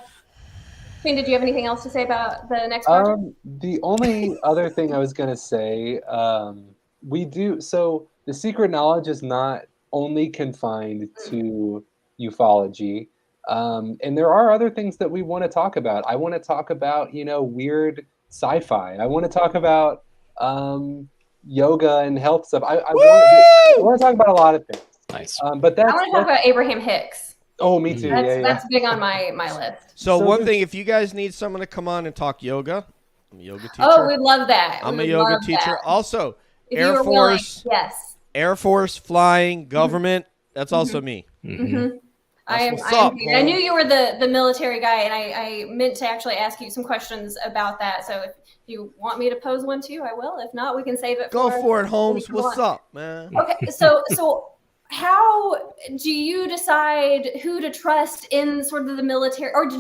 Shane, did you have anything else to say about the next project? The only other thing I was going to say, so the secret knowledge is not only confined to ufology. And there are other things that we want to talk about. I want to talk about, weird sci-fi. I want to talk about yoga and health stuff. I want to talk about a lot of things. Nice. But I want to talk about Abraham Hicks. Oh, me too. That's big on my list. So one thing, if you guys need someone to come on and talk yoga, I'm a yoga teacher. Oh, we'd love that. I'm a yoga teacher. That. Also, if Air Force. Willing, yes. Air Force, flying, government. That's also me. I knew you were the military guy, and I meant to actually ask you some questions about that. So if you want me to pose one too, I will. If not, we can save it. Go for it, Holmes. What's up, man? Okay, so how do you decide who to trust in sort of the military, or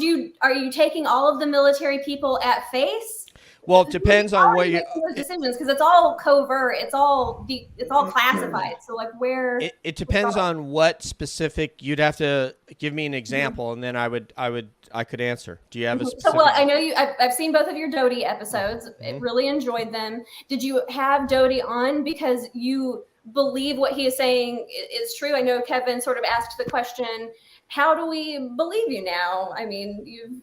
are you taking all of the military people at face? Well, it depends on what you those decisions, because it's all covert, it's all classified. So like where it depends on what specific. You'd have to give me an example, and then I could answer. Do you have a specific? So, well, I know I've seen both of your Doty episodes. I really enjoyed them. Did you have Doty on because you believe what he is saying is true? I know Kevin sort of asked the question, how do we believe you now? I mean,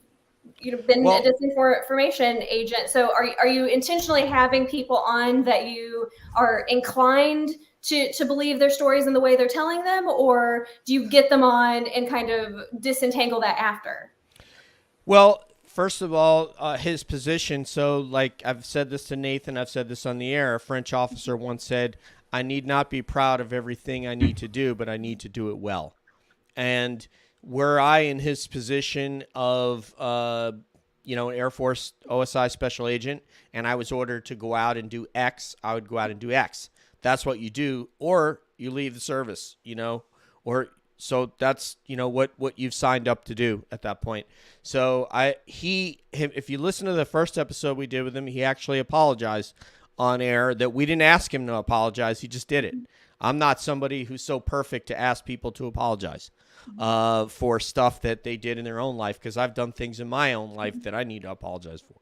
you've been a disinformation agent. So are you intentionally having people on that you are inclined to believe their stories and the way they're telling them, or do you get them on and kind of disentangle that after? Well, first of all, his position. So like I've said this to Nathan, I've said this on the air. A French officer once said, I need not be proud of everything I need to do, but I need to do it well. And were I in his position of, an Air Force OSI special agent, and I was ordered to go out and do X, I would go out and do X. That's what you do, or you leave the service, or so that's what you've signed up to do at that point. So if you listen to the first episode we did with him, he actually apologized on air that we didn't ask him to apologize. He just did it. I'm not somebody who's so perfect to ask people to apologize for stuff that they did in their own life, because I've done things in my own life that I need to apologize for.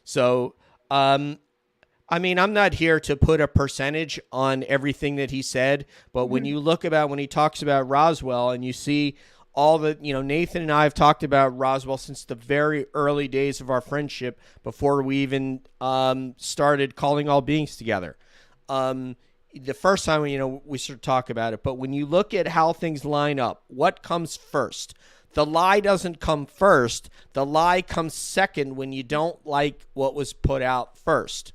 So, I mean, I'm not here to put a percentage on everything that he said, but when you look about when he talks about Roswell and you see all the, Nathan and I have talked about Roswell since the very early days of our friendship before we even started Calling All Beings together. The first time, we sort of talk about it, but when you look at how things line up, what comes first? The lie doesn't come first. The lie comes second when you don't like what was put out first.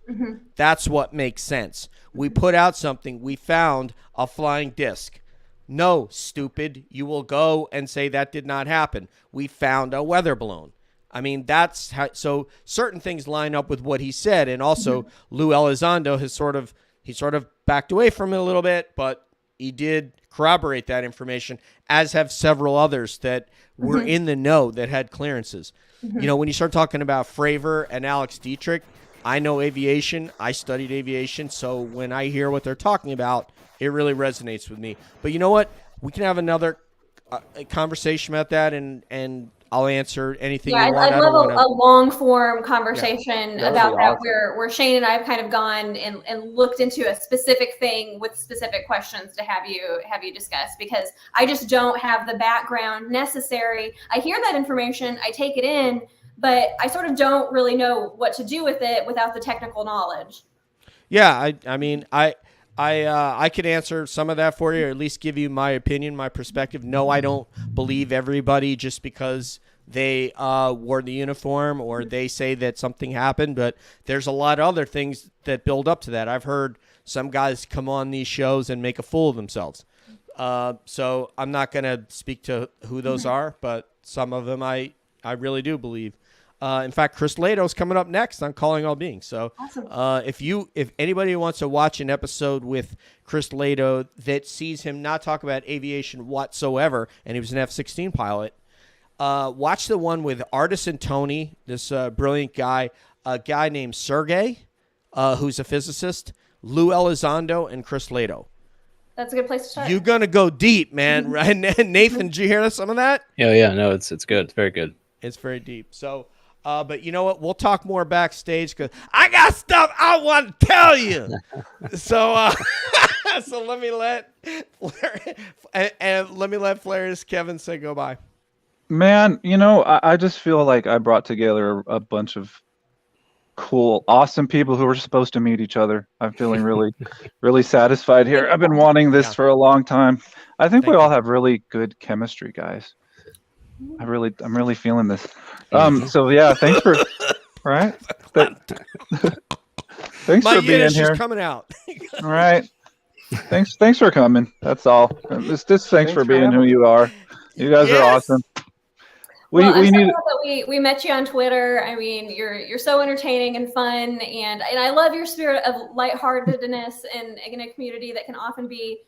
That's what makes sense. We put out something. We found a flying disc. No, stupid. You will go and say that did not happen. We found a weather balloon. I mean, that's how. So certain things line up with what he said, and also Lou Elizondo has sort of backed away from it a little bit, but he did corroborate that information, as have several others that were in the know that had clearances. When you start talking about Fravor and Alex Dietrich, I know aviation. I studied aviation, so when I hear what they're talking about, it really resonates with me. But you know what? We can have another conversation about that, and I'll answer anything you want. I'd love a long form conversation about that, where Shane and I have kind of gone and looked into a specific thing with specific questions to have you discuss, because I just don't have the background necessary. I hear that information, I take it in, but I sort of don't really know what to do with it without the technical knowledge. Yeah, I mean, I could answer some of that for you, or at least give you my opinion, my perspective. No, I don't believe everybody just because they wore the uniform or they say that something happened, but there's a lot of other things that build up to that. I've heard some guys come on these shows and make a fool of themselves. So I'm not going to speak to who those are, but some of them I really do believe. In fact, Chris Lato's coming up next on Calling All Beings. So awesome. If anybody wants to watch an episode with Chris Lato that sees him not talk about aviation whatsoever, and he was an F-16 pilot, watch the one with Artisan Tony, this brilliant guy, a guy named Sergey, who's a physicist, Lou Elizondo, and Chris Lato. That's a good place to start. You're going to go deep, man. Right? Nathan, did you hear some of that? Yeah. No, it's good. It's very good. It's very deep. So, but you know what? We'll talk more backstage because I got stuff I want to tell you. So, so let me let Flair's Kevin say goodbye. Man, I just feel like I brought together a bunch of cool, awesome people who were supposed to meet each other. I'm feeling really, really satisfied here. I've been wanting this for a long time. I think we all have really good chemistry, guys. I'm really feeling this. So yeah, thanks for right. Thanks My for being Yiddish here. is coming out. All right. Thanks for coming. That's all. Just thanks for being who you are. You guys are awesome. I'm so glad that we met you on Twitter. I mean, you're so entertaining and fun, and I love your spirit of lightheartedness in a community that can often be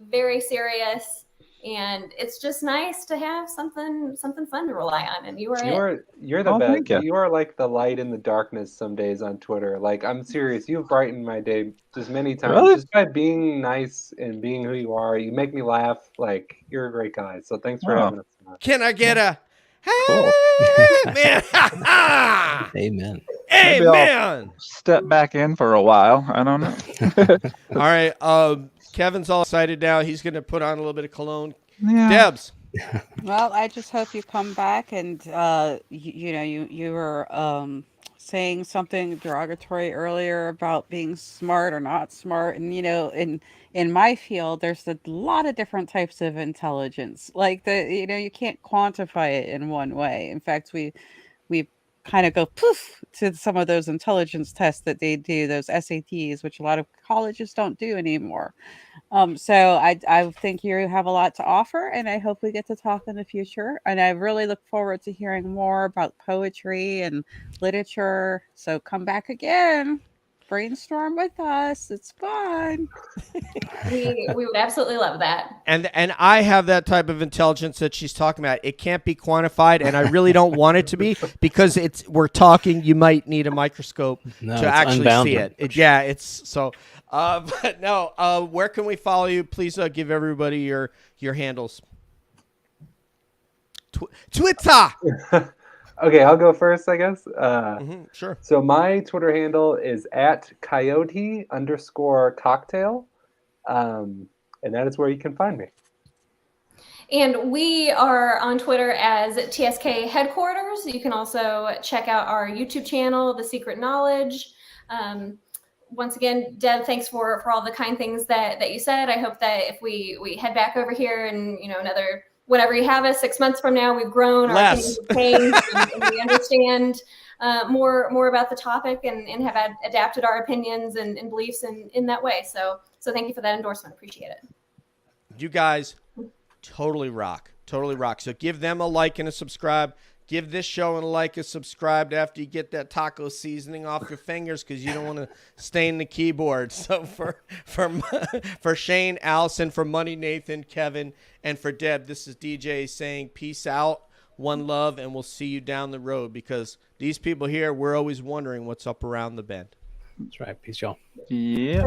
very serious. And it's just nice to have something fun to rely on. And you're the best. You are like the light in the darkness some days on Twitter. Like, I'm serious. You've brightened my day just many times. Really? Just by being nice and being who you are. You make me laugh. Like, you're a great guy. So thanks for having us. Can I get a cool. Man? Amen. Maybe Amen. I'll step back in for a while. I don't know. All right. Kevin's all excited now. He's going to put on a little bit of cologne. Yeah. Debs. Well, I just hope you come back, and you were saying something derogatory earlier about being smart or not smart, and in my field, there's a lot of different types of intelligence. Like you can't quantify it in one way. In fact, we kind of go poof to some of those intelligence tests that they do, those SATs, which a lot of colleges don't do anymore. So I think you have a lot to offer, and I hope we get to talk in the future. And I really look forward to hearing more about poetry and literature. So come back again. brainstorm with us. It's fun. We would absolutely love that. And I have that type of intelligence that she's talking about. It can't be quantified, and I really don't want it to be because we're talking. You might need a microscope No, to it's actually unbounded. see it. Yeah, it's so. But no. Where can we follow you? Please give everybody your handles. Twitter. Okay, I'll go first, I guess. Sure. So my Twitter handle is at coyote_cocktail. And that is where you can find me. And we are on Twitter as TSK Headquarters. You can also check out our YouTube channel, The Secret Knowledge. Once again, Deb, thanks for all the kind things that you said. I hope that if we head back over here and, another, whenever you have us, 6 months from now, we've grown, our opinions have changed, and we understand more about the topic and have adapted our opinions and beliefs in that way. So thank you for that endorsement. Appreciate it. You guys totally rock. Totally rock. So give them a like and a subscribe. Give this show a like and subscribe after you get that taco seasoning off your fingers because you don't want to stain the keyboard. So for Shane, Allyson, for Money, Nathan, Kevin, and for Deb, this is DJ saying peace out, one love, and we'll see you down the road because these people here, we're always wondering what's up around the bend. That's right. Peace, y'all. Yeah.